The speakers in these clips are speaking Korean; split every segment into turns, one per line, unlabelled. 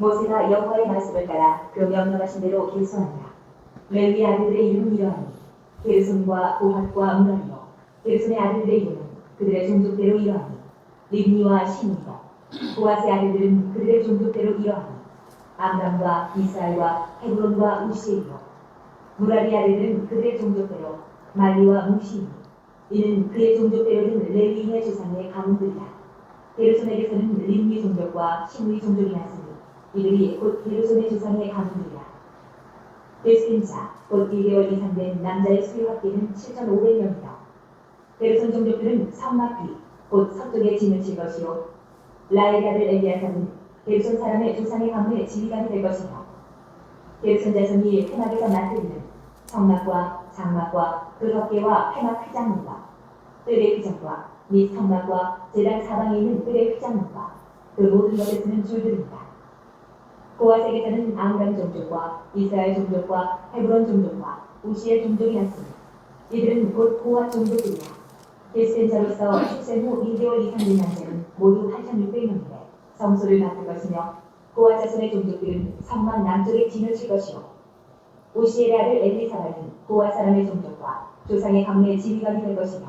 모세가 여호와의 말씀을 따라 그 명령하신 대로 계수하니라. 레위 아들들의 이름은 이러하니 게르손과 고핫과 무라리요. 게르손의 아들들의 이름은 그들의 종족대로 이러하니 립니와 시므이요. 고핫의 아들들은 그들의 종족대로 이러하니 암람과 이스라엘과 헤브론과 우시엘이요. 무라리 아들들은 그들의 종족대로 말리와 무시이니 이는 그의 종족대로 된 레위인의 조상의 가문들이라. 게르손에게서는 립니 종족과 시므이 종족이 났으니 이들이 곧 게르손의 조상의 가문들이라. 베스킨 자, 곧 1개월 이상 된 남자의 수의 합계는 7,500명이다. 게르손 종족들은 성막 뒤, 곧 서쪽에 진을 칠 것이요. 라엘 아들 엘리아사는 게르손 사람의 조상의 가문의 지휘관이 될 것이며 게르손 자손이 회막에서 맡으리는 성막과 장막과 그 덮개와 회막 휘장문과 뜰의 휘장과 및 성막과 제단 사방에 있는 뜰의 휘장문과 그 모든 것에 쓰는 줄들입니다. 고핫에게서는 암람 종족과 이스라엘 종족과 헤브론 종족과 우시엘 종족이 났으니 이들은 곧 고핫 종족들이라. 베스킨 자로서 출생 후 1개월 이상 된 남자는 모두 8,600명인데 성소를 맡을 것이며 고핫 자손의 종족들은 성막 남쪽에 진을 칠 것이요. 우시엘의 아들 엘리사발은 고핫 사람의 종족과 조상의 가문의 지휘관이 될 것이며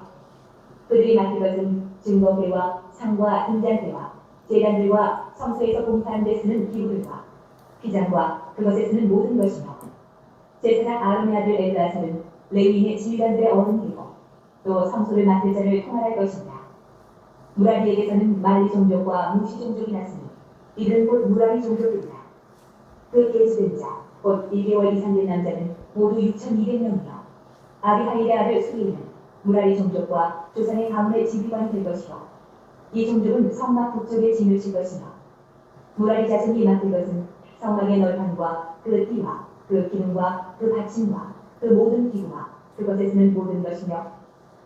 그들이 맡을 것은 증거궤와 상과 인잔대와 제단들과 성소에서 봉사하는 데 쓰는 기구들과 휘장과 그것에 쓰는 모든 것이며 제사장 아론의 아들 엘르아살은 레위인의 지휘관들의 어른이고 또 성소를 맡을 자를 통할할 것입니다. 무라리에게서는 말리 종족과 무시 종족이 났으니 이들은 곧 무라리 종족들이다. 그 계수된 자, 곧 1개월 이상 된 남자는 모두 6,200명이며 아비하일의 아들 수리는 무라리 종족과 조상의 가문의 지휘관이 될 것이요. 이 종족은 성막 북쪽에 진을 칠 것이며 무라리 자손이 맡을 것은 성막의 널판과 그 띠와 그 기둥과 그 받침과 그 모든 기구와 그것에 쓰는 모든 것이며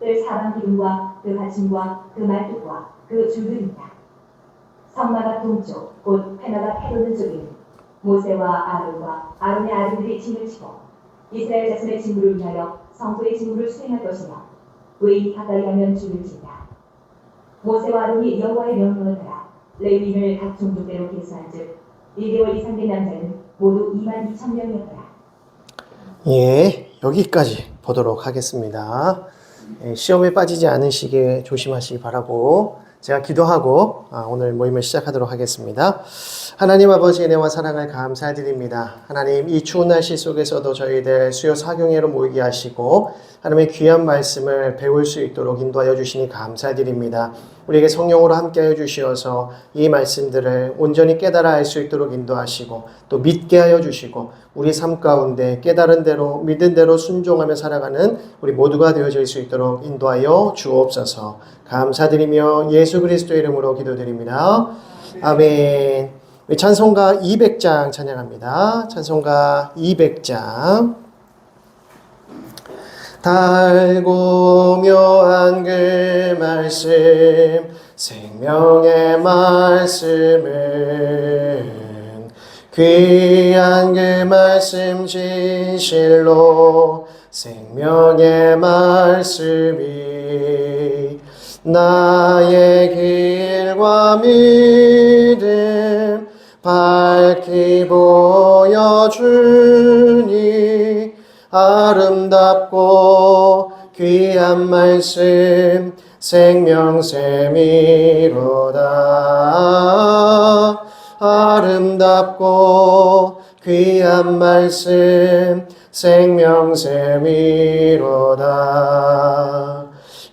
뜰 사방 기둥과 그 받침과 그 말뚝과 그 줄들입니다. 성막 앞 동쪽 곧 회막 앞 해돋는 쪽에는 모세와 아론과 아론의 아들들이 진을 치고 이스라엘 자손의 직무를 위하여 성소의 직무를 수행할 것이며 외인이 가까이 가면 줄을 친다. 모세와 아론이 여호와의 명령을 따라 레위인을 각 종족대로 계수한즉 1개월 이상 된 남자는 모두 22,000명이었더라.
예, 여기까지 보도록 하겠습니다. 시험에 빠지지 않으시게 조심하시기 바라고 제가 기도하고 오늘 모임을 시작하도록 하겠습니다. 하나님 아버지 은혜와 사랑을 감사드립니다. 하나님 이 추운 날씨 속에서도 저희들 수요 사경회로 모이게 하시고 하나님의 귀한 말씀을 배울 수 있도록 인도하여 주시니 감사드립니다. 우리에게 성령으로 함께하여 주시어서 이 말씀들을 온전히 깨달아 알 수 있도록 인도하시고 또 믿게 하여 주시고 우리 삶 가운데 깨달은 대로 믿은 대로 순종하며 살아가는 우리 모두가 되어질 수 있도록 인도하여 주옵소서. 감사드리며 예수 그리스도의 이름으로 기도드립니다. 아멘. 우리 찬송가 200장 찬양합니다. 찬송가 200장. 달고 묘한 그 말씀 생명의 말씀은 귀한 그 말씀 진실로 생명의 말씀이 나의 길과 믿음 밝히 보여주니 아름답고 귀한 말씀 생명샘이로다. 아름답고 귀한 말씀 생명샘이로다.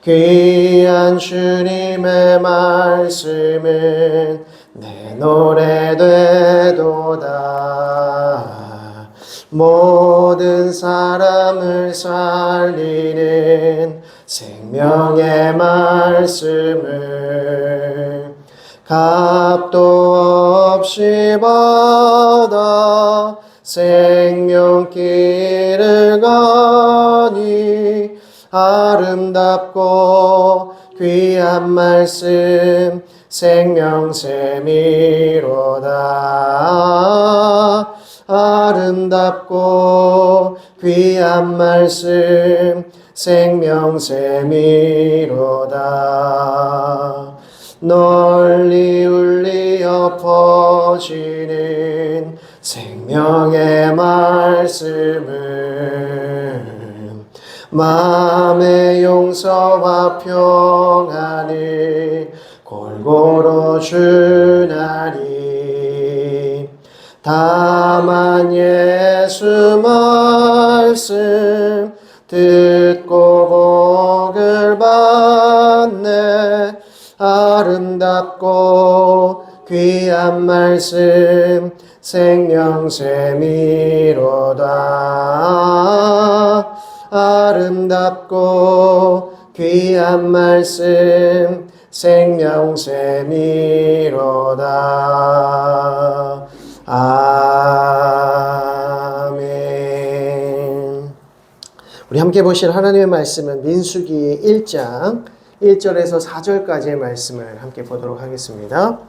귀한 주님의 말씀은 내 노래 되도다. 모든 사람을 살리는 생명의 말씀을 값도 없이 받아 생명길을 가니 아름답고 귀한 말씀 생명샘이로다. 아름답고 귀한 말씀 생명샘이로다. 널리 울리어 퍼지는 생명의 말씀은 마음의 용서와 평안을 골고루 주나니 다만 예수 말씀 듣고 복을 받네 아름답고 귀한 말씀 생명샘이로다 아름답고 귀한 말씀 생명샘이로다 아멘. 우리 함께 보실 하나님의 말씀은 민수기 1장 1절에서 4절까지의 말씀을 함께 보도록 하겠습니다.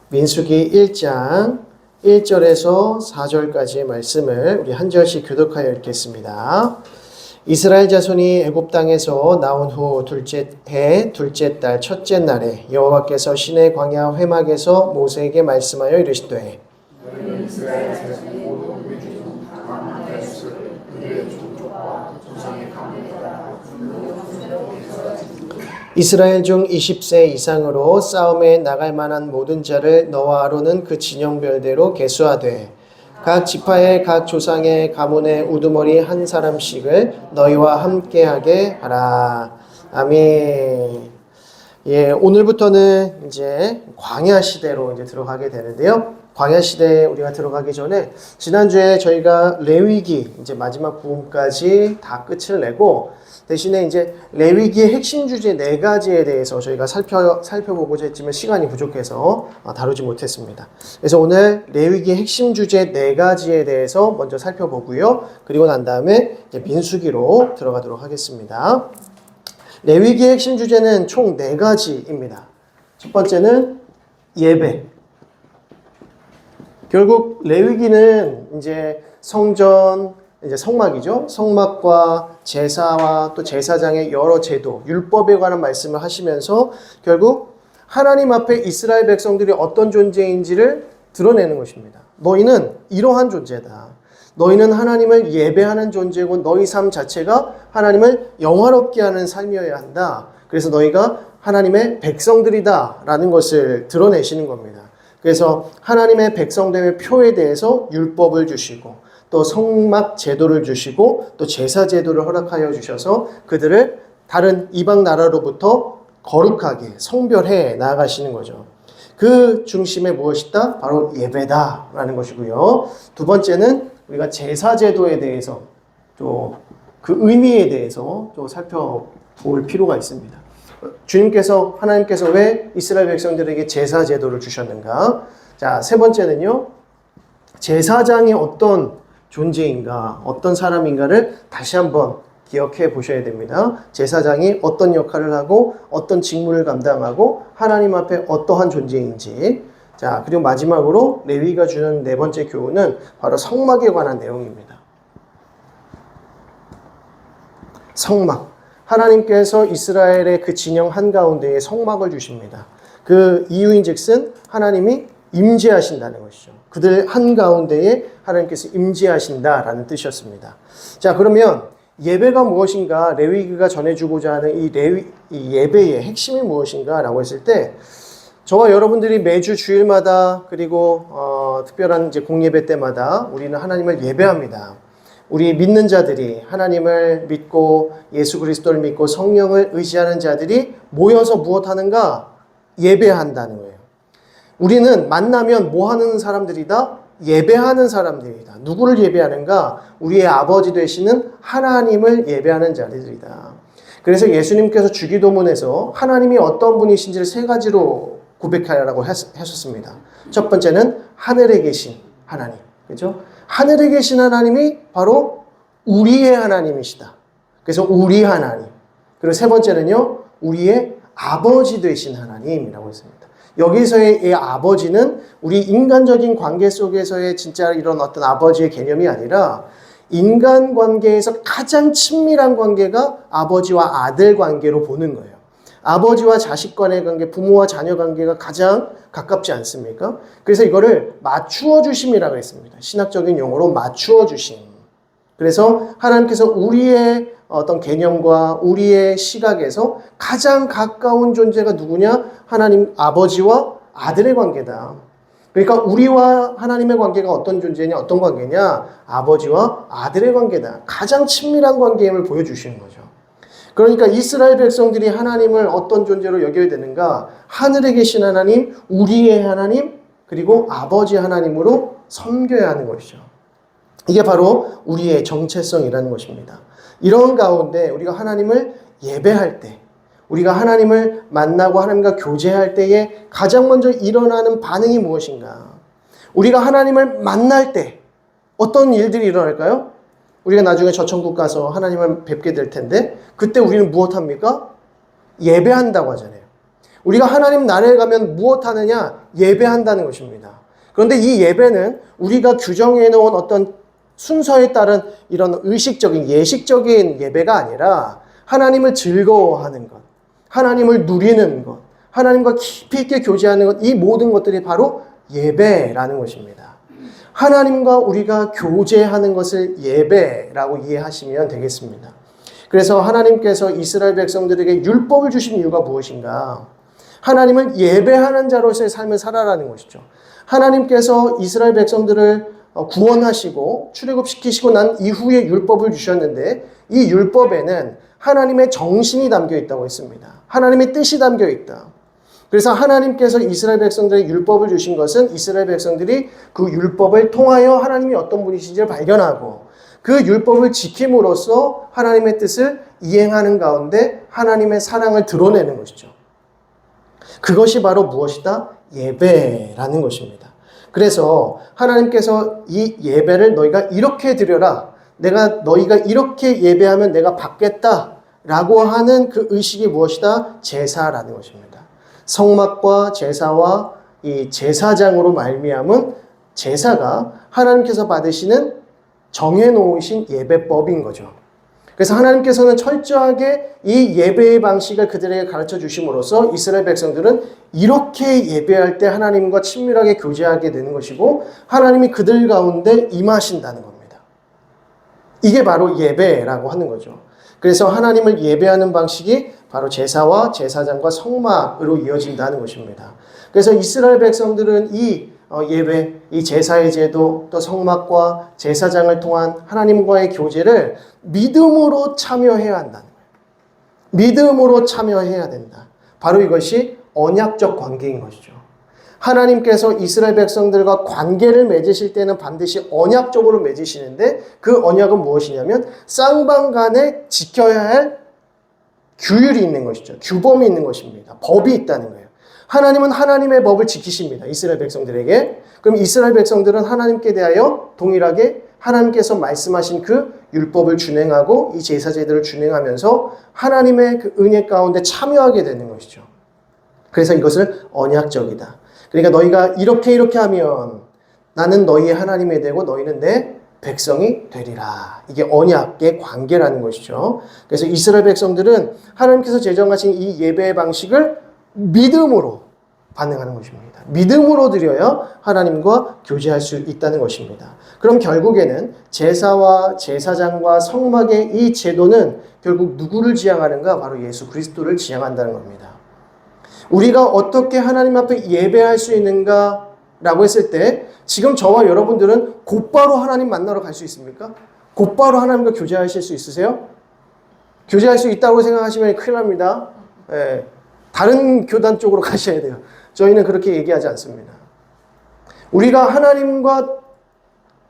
민수기 1장 1절에서 4절까지의 말씀을 우리 한 절씩 교독하여 읽겠습니다. 이스라엘 자손이 애굽 땅에서 나온 후 둘째 해 둘째 달 첫째 날에 여호와께서 시내 광야 회막에서 모세에게 말씀하여 이르시되
이스라엘 자손이 모두 외주는 강한 것을 그들의 종족과 조상의 가문에 따라
이스라엘 중 20세 이상으로 싸움에 나갈 만한 모든 자를 너와 아론은 그 진영별대로 계수하되 각 지파의 각 조상의 가문의 우두머리 한 사람씩을 너희와 함께하게 하라. 아멘. 예, 오늘부터는 이제 광야 시대로 이제 들어가게 되는데요. 광야 시대에 우리가 들어가기 전에 지난주에 저희가 레위기 이제 마지막 부분까지 다 끝을 내고 대신에 이제 레위기의 핵심 주제 4가지에 대해서 저희가 살펴보고자 했지만 시간이 부족해서 다루지 못했습니다. 그래서 오늘 레위기의 핵심 주제 4가지에 대해서 먼저 살펴보고요. 그리고 난 다음에 이제 민수기로 들어가도록 하겠습니다. 레위기의 핵심 주제는 총 4가지입니다. 첫 번째는 예배. 결국 레위기는 이제 성전, 이제 성막이죠. 성막과 제사와 또 제사장의 여러 제도, 율법에 관한 말씀을 하시면서 결국 하나님 앞에 이스라엘 백성들이 어떤 존재인지를 드러내는 것입니다. 너희는 이러한 존재다. 너희는 하나님을 예배하는 존재고 너희 삶 자체가 하나님을 영화롭게 하는 삶이어야 한다. 그래서 너희가 하나님의 백성들이다 라는 것을 드러내시는 겁니다. 그래서 하나님의 백성됨의 표에 대해서 율법을 주시고 또 성막 제도를 주시고 또 제사 제도를 허락하여 주셔서 그들을 다른 이방 나라로부터 거룩하게 성별해 나아가시는 거죠. 그 중심에 무엇이다? 바로 예배다라는 것이고요. 두 번째는 우리가 제사 제도에 대해서 또 그 의미에 대해서 또 살펴볼 필요가 있습니다. 하나님께서 왜 이스라엘 백성들에게 제사 제도를 주셨는가? 자, 세 번째는요. 제사장이 어떤 존재인가, 어떤 사람인가를 다시 한번 기억해 보셔야 됩니다. 제사장이 어떤 역할을 하고 어떤 직무를 감당하고 하나님 앞에 어떠한 존재인지. 자, 그리고 마지막으로 레위가 주는 4번째 교훈은 바로 성막에 관한 내용입니다. 성막. 하나님께서 이스라엘의 그 진영 한가운데에 성막을 주십니다. 그 이유인즉슨 하나님이 임재하신다는 것이죠. 그들 한가운데에 하나님께서 임재하신다라는 뜻이었습니다. 자, 그러면 예배가 무엇인가, 레위기가 전해주고자 하는 이 예배의 핵심이 무엇인가 라고 했을 때 저와 여러분들이 매주 주일마다 그리고 특별한 이제 공예배 때마다 우리는 하나님을 예배합니다. 우리 믿는 자들이 하나님을 믿고 예수 그리스도를 믿고 성령을 의지하는 자들이 모여서 무엇하는가? 예배한다는 거예요. 우리는 만나면 뭐 하는 사람들이다? 예배하는 사람들이다. 누구를 예배하는가? 우리의 아버지 되시는 하나님을 예배하는 자들이다. 그래서 예수님께서 주기도문에서 하나님이 어떤 분이신지를 3가지로 고백하라고 하셨습니다. 첫 번째는 하늘에 계신 하나님. 그죠? 하늘에 계신 하나님이 바로 우리의 하나님이시다. 그래서 우리 하나님. 그리고 3번째는요, 우리의 아버지 되신 하나님이라고 했습니다. 여기서의 이 아버지는 우리 인간적인 관계 속에서의 진짜 이런 어떤 아버지의 개념이 아니라 인간 관계에서 가장 친밀한 관계가 아버지와 아들 관계로 보는 거예요. 아버지와 자식 간의 관계, 부모와 자녀 관계가 가장 가깝지 않습니까? 그래서 이거를 맞추어 주심이라고 했습니다. 신학적인 용어로 맞추어 주심. 그래서 하나님께서 우리의 어떤 개념과 우리의 시각에서 가장 가까운 존재가 누구냐? 하나님 아버지와 아들의 관계다. 그러니까 우리와 하나님의 관계가 어떤 존재냐, 어떤 관계냐? 아버지와 아들의 관계다. 가장 친밀한 관계임을 보여주시는 거죠. 그러니까 이스라엘 백성들이 하나님을 어떤 존재로 여겨야 되는가? 하늘에 계신 하나님, 우리의 하나님, 그리고 아버지 하나님으로 섬겨야 하는 것이죠. 이게 바로 우리의 정체성이라는 것입니다. 이런 가운데 우리가 하나님을 예배할 때, 우리가 하나님을 만나고 하나님과 교제할 때에 가장 먼저 일어나는 반응이 무엇인가? 우리가 하나님을 만날 때 어떤 일들이 일어날까요? 우리가 나중에 저 천국 가서 하나님을 뵙게 될 텐데 그때 우리는 무엇합니까? 예배한다고 하잖아요. 우리가 하나님 나라에 가면 무엇하느냐? 예배한다는 것입니다. 그런데 이 예배는 우리가 규정해 놓은 어떤 순서에 따른 이런 의식적인 예식적인 예배가 아니라 하나님을 즐거워하는 것, 하나님을 누리는 것, 하나님과 깊이 있게 교제하는 것, 이 모든 것들이 바로 예배라는 것입니다. 하나님과 우리가 교제하는 것을 예배라고 이해하시면 되겠습니다. 그래서 하나님께서 이스라엘 백성들에게 율법을 주신 이유가 무엇인가? 하나님을 예배하는 자로서의 삶을 살아라는 것이죠. 하나님께서 이스라엘 백성들을 구원하시고 출애굽시키시고 난 이후에 율법을 주셨는데 이 율법에는 하나님의 정신이 담겨 있다고 했습니다. 하나님의 뜻이 담겨 있다. 그래서 하나님께서 이스라엘 백성들에게 율법을 주신 것은 이스라엘 백성들이 그 율법을 통하여 하나님이 어떤 분이신지를 발견하고 그 율법을 지킴으로써 하나님의 뜻을 이행하는 가운데 하나님의 사랑을 드러내는 것이죠. 그것이 바로 무엇이다? 예배라는 것입니다. 그래서 하나님께서 이 예배를 너희가 이렇게 드려라. 너희가 이렇게 예배하면 내가 받겠다라고 하는 그 의식이 무엇이다? 제사라는 것입니다. 성막과 제사와 이 제사장으로 말미암은 제사가 하나님께서 받으시는 정해놓으신 예배법인 거죠. 그래서 하나님께서는 철저하게 이 예배의 방식을 그들에게 가르쳐 주심으로써 이스라엘 백성들은 이렇게 예배할 때 하나님과 친밀하게 교제하게 되는 것이고 하나님이 그들 가운데 임하신다는 겁니다. 이게 바로 예배라고 하는 거죠. 그래서 하나님을 예배하는 방식이 바로 제사와 제사장과 성막으로 이어진다는 것입니다. 그래서 이스라엘 백성들은 이 예배, 이 제사의 제도, 또 성막과 제사장을 통한 하나님과의 교제를 믿음으로 참여해야 한다는 거예요. 믿음으로 참여해야 된다. 바로 이것이 언약적 관계인 것이죠. 하나님께서 이스라엘 백성들과 관계를 맺으실 때는 반드시 언약적으로 맺으시는데 그 언약은 무엇이냐면 쌍방간에 지켜야 할 규율이 있는 것이죠. 규범이 있는 것입니다. 법이 있다는 거예요. 하나님은 하나님의 법을 지키십니다. 이스라엘 백성들에게. 그럼 이스라엘 백성들은 하나님께 대하여 동일하게 하나님께서 말씀하신 그 율법을 준행하고 이 제사제들을 준행하면서 하나님의 그 은혜 가운데 참여하게 되는 것이죠. 그래서 이것을 언약적이다. 그러니까 너희가 이렇게 하면 나는 너희의 하나님이 되고 너희는 내 백성이 되리라. 이게 언약의 관계라는 것이죠. 그래서 이스라엘 백성들은 하나님께서 제정하신 이 예배의 방식을 믿음으로 반응하는 것입니다. 믿음으로 드려야 하나님과 교제할 수 있다는 것입니다. 그럼 결국에는 제사와 제사장과 성막의 이 제도는 결국 누구를 지향하는가? 바로 예수 그리스도를 지향한다는 겁니다. 우리가 어떻게 하나님 앞에 예배할 수 있는가? 라고 했을 때 지금 저와 여러분들은 곧바로 하나님 만나러 갈 수 있습니까? 곧바로 하나님과 교제하실 수 있으세요? 교제할 수 있다고 생각하시면 큰일 납니다. 예, 다른 교단 쪽으로 가셔야 돼요. 저희는 그렇게 얘기하지 않습니다. 우리가 하나님과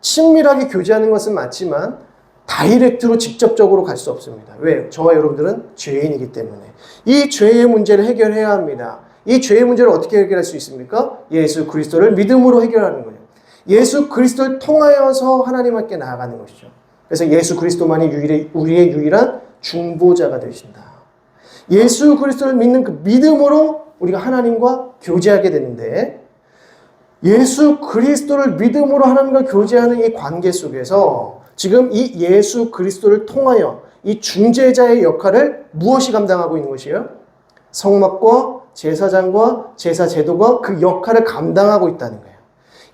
친밀하게 교제하는 것은 맞지만 다이렉트로 직접적으로 갈 수 없습니다. 왜? 저와 여러분들은 죄인이기 때문에. 이 죄의 문제를 해결해야 합니다. 이 죄의 문제를 어떻게 해결할 수 있습니까? 예수 그리스도를 믿음으로 해결하는 거예요. 예수 그리스도를 통하여서 하나님께 나아가는 것이죠. 그래서 예수 그리스도만이 우리의 유일한 중보자가 되신다. 예수 그리스도를 믿는 그 믿음으로 우리가 하나님과 교제하게 되는데 예수 그리스도를 믿음으로 하나님과 교제하는 이 관계 속에서 지금 이 예수 그리스도를 통하여 이 중재자의 역할을 무엇이 감당하고 있는 것이에요? 성막과 제사장과 제사 제도가 그 역할을 감당하고 있다는 거예요.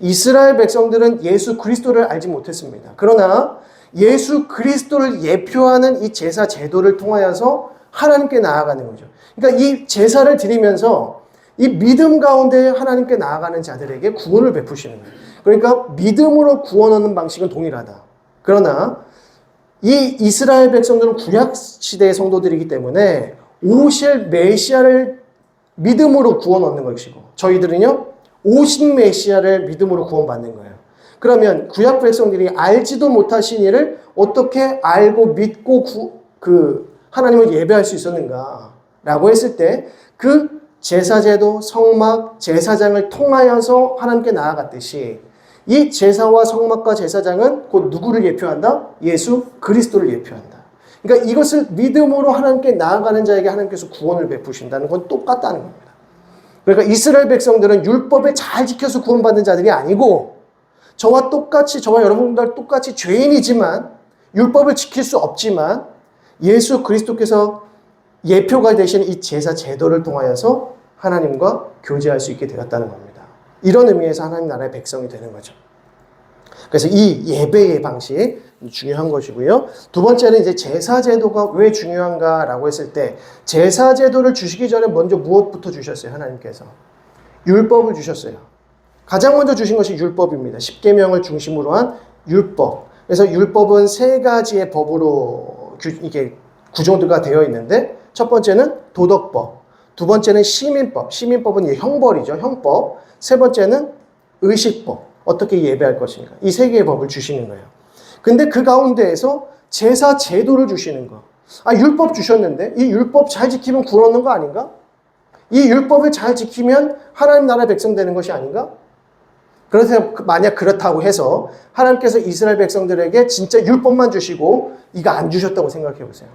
이스라엘 백성들은 예수 그리스도를 알지 못했습니다. 그러나 예수 그리스도를 예표하는 이 제사 제도를 통하여서 하나님께 나아가는 거죠. 그러니까 이 제사를 드리면서 이 믿음 가운데 하나님께 나아가는 자들에게 구원을 베푸시는 거예요. 그러니까 믿음으로 구원 얻는 방식은 동일하다. 그러나 이 이스라엘 백성들은 구약 시대의 성도들이기 때문에 오실 메시아를 믿음으로 구원 얻는 것이고, 저희들은요 오신 메시아를 믿음으로 구원받는 거예요. 그러면 구약 백성들이 알지도 못하신 일을 어떻게 알고 믿고 하나님을 예배할 수 있었는가라고 했을 때 그 제사제도, 성막, 제사장을 통하여서 하나님께 나아갔듯이 이 제사와 성막과 제사장은 곧 누구를 예표한다? 예수 그리스도를 예표한다. 그러니까 이것을 믿음으로 하나님께 나아가는 자에게 하나님께서 구원을 베푸신다는 건 똑같다는 겁니다. 그러니까 이스라엘 백성들은 율법을 잘 지켜서 구원받는 자들이 아니고 저와 여러분들 똑같이 죄인이지만 율법을 지킬 수 없지만 예수 그리스도께서 예표가 되시는 이 제사 제도를 통하여서 하나님과 교제할 수 있게 되었다는 겁니다. 이런 의미에서 하나님 나라의 백성이 되는 거죠. 그래서 이 예배의 방식 중요한 것이고요. 두 번째는 이제 제사 제도가 왜 중요한가라고 했을 때 제사 제도를 주시기 전에 먼저 무엇부터 주셨어요? 하나님께서 율법을 주셨어요. 가장 먼저 주신 것이 율법입니다. 십계명을 중심으로 한 율법. 그래서 율법은 세 가지의 법으로 이게 구조가 되어 있는데 첫 번째는 도덕법, 두 번째는 시민법. 시민법은 형벌이죠. 형법. 세 번째는 의식법. 어떻게 예배할 것인가. 이 세 개의 법을 주시는 거예요. 근데 그 가운데에서 제사 제도를 주시는 거. 율법 주셨는데 이 율법 잘 지키면 구원 얻는 거 아닌가? 이 율법을 잘 지키면 하나님 나라 백성 되는 것이 아닌가? 그래서 만약 그렇다고 해서 하나님께서 이스라엘 백성들에게 진짜 율법만 주시고 이거 안 주셨다고 생각해 보세요.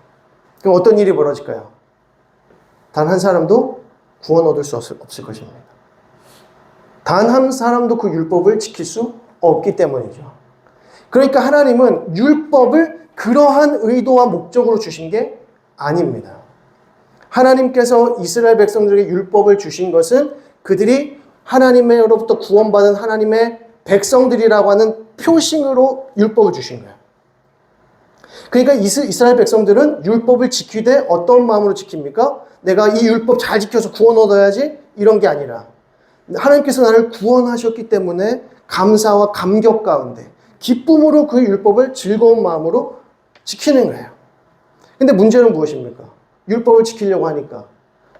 그럼 어떤 일이 벌어질까요? 단 한 사람도 구원 얻을 수 없을 것입니다. 단 한 사람도 그 율법을 지킬 수 없기 때문이죠. 그러니까 하나님은 율법을 그러한 의도와 목적으로 주신 게 아닙니다. 하나님께서 이스라엘 백성들에게 율법을 주신 것은 그들이 하나님으로부터 구원받은 하나님의 백성들이라고 하는 표징으로 율법을 주신 거예요. 그러니까 이스라엘 백성들은 율법을 지키되 어떤 마음으로 지킵니까? 내가 이 율법 잘 지켜서 구원 얻어야지 이런 게 아니라 하나님께서 나를 구원하셨기 때문에 감사와 감격 가운데 기쁨으로 그 율법을 즐거운 마음으로 지키는 거예요. 근데 문제는 무엇입니까? 율법을 지키려고 하니까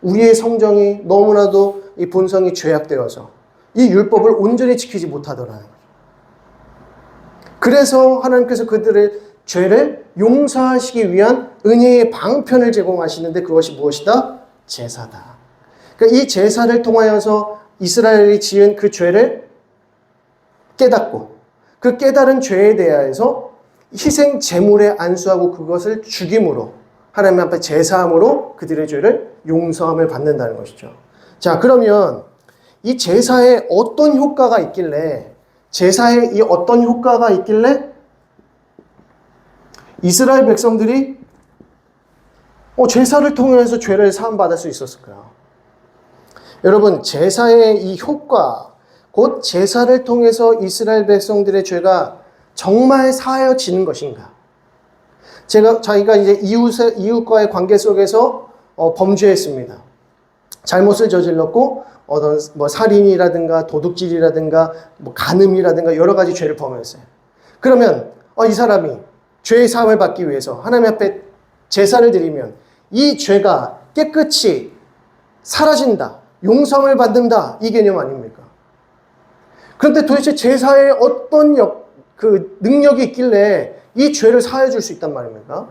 우리의 성정이 너무나도 이 본성이 죄악되어서 이 율법을 온전히 지키지 못하더라는 거죠. 그래서 하나님께서 그들의 죄를 용서하시기 위한 은혜의 방편을 제공하시는데 그것이 무엇이다? 제사다. 그러니까 이 제사를 통하여서 이스라엘이 지은 그 죄를 깨닫고 그 깨달은 죄에 대하여서 희생 제물에 안수하고 그것을 죽임으로 하나님 앞에 제사함으로 그들의 죄를 용서함을 받는다는 것이죠. 자, 그러면 이 제사에 어떤 효과가 있길래 이스라엘 백성들이 제사를 통해서 죄를 사함받을 수 있었을까요? 여러분, 제사의 이 효과, 곧 제사를 통해서 이스라엘 백성들의 죄가 정말 사하여지는 것인가? 자기가 이제 이웃과의 관계 속에서 범죄했습니다. 잘못을 저질렀고 어떤 살인이라든가 도둑질이라든가 간음이라든가 여러 가지 죄를 범했어요. 그러면 이 사람이 죄의 사함을 받기 위해서 하나님 앞에 제사를 드리면 이 죄가 깨끗이 사라진다, 용서를 받는다, 이 개념 아닙니까? 그런데 도대체 제사에 어떤 능력이 있길래 이 죄를 사해 줄 수 있단 말입니까?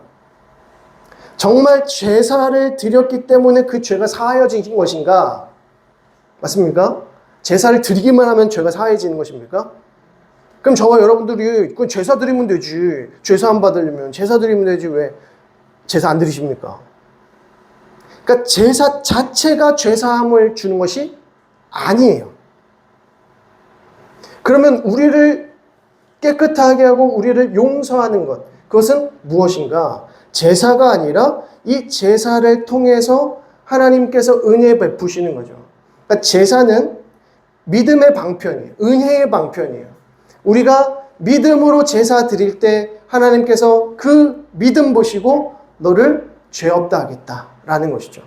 정말 제사를 드렸기 때문에 그 죄가 사하여진 것인가? 맞습니까? 제사를 드리기만 하면 죄가 사해지는 것입니까? 그럼 저와 여러분들이 그 제사 드리면 되지. 제사 안 받으려면 제사 드리면 되지. 왜 제사 안 드리십니까? 그러니까 제사 자체가 죄사함을 주는 것이 아니에요. 그러면 우리를 깨끗하게 하고 우리를 용서하는 것, 그것은 무엇인가? 제사가 아니라 이 제사를 통해서 하나님께서 은혜 베푸시는 거죠. 그러니까 제사는 믿음의 방편이에요. 은혜의 방편이에요. 우리가 믿음으로 제사 드릴 때 하나님께서 그 믿음 보시고 너를 죄 없다 하겠다라는 것이죠.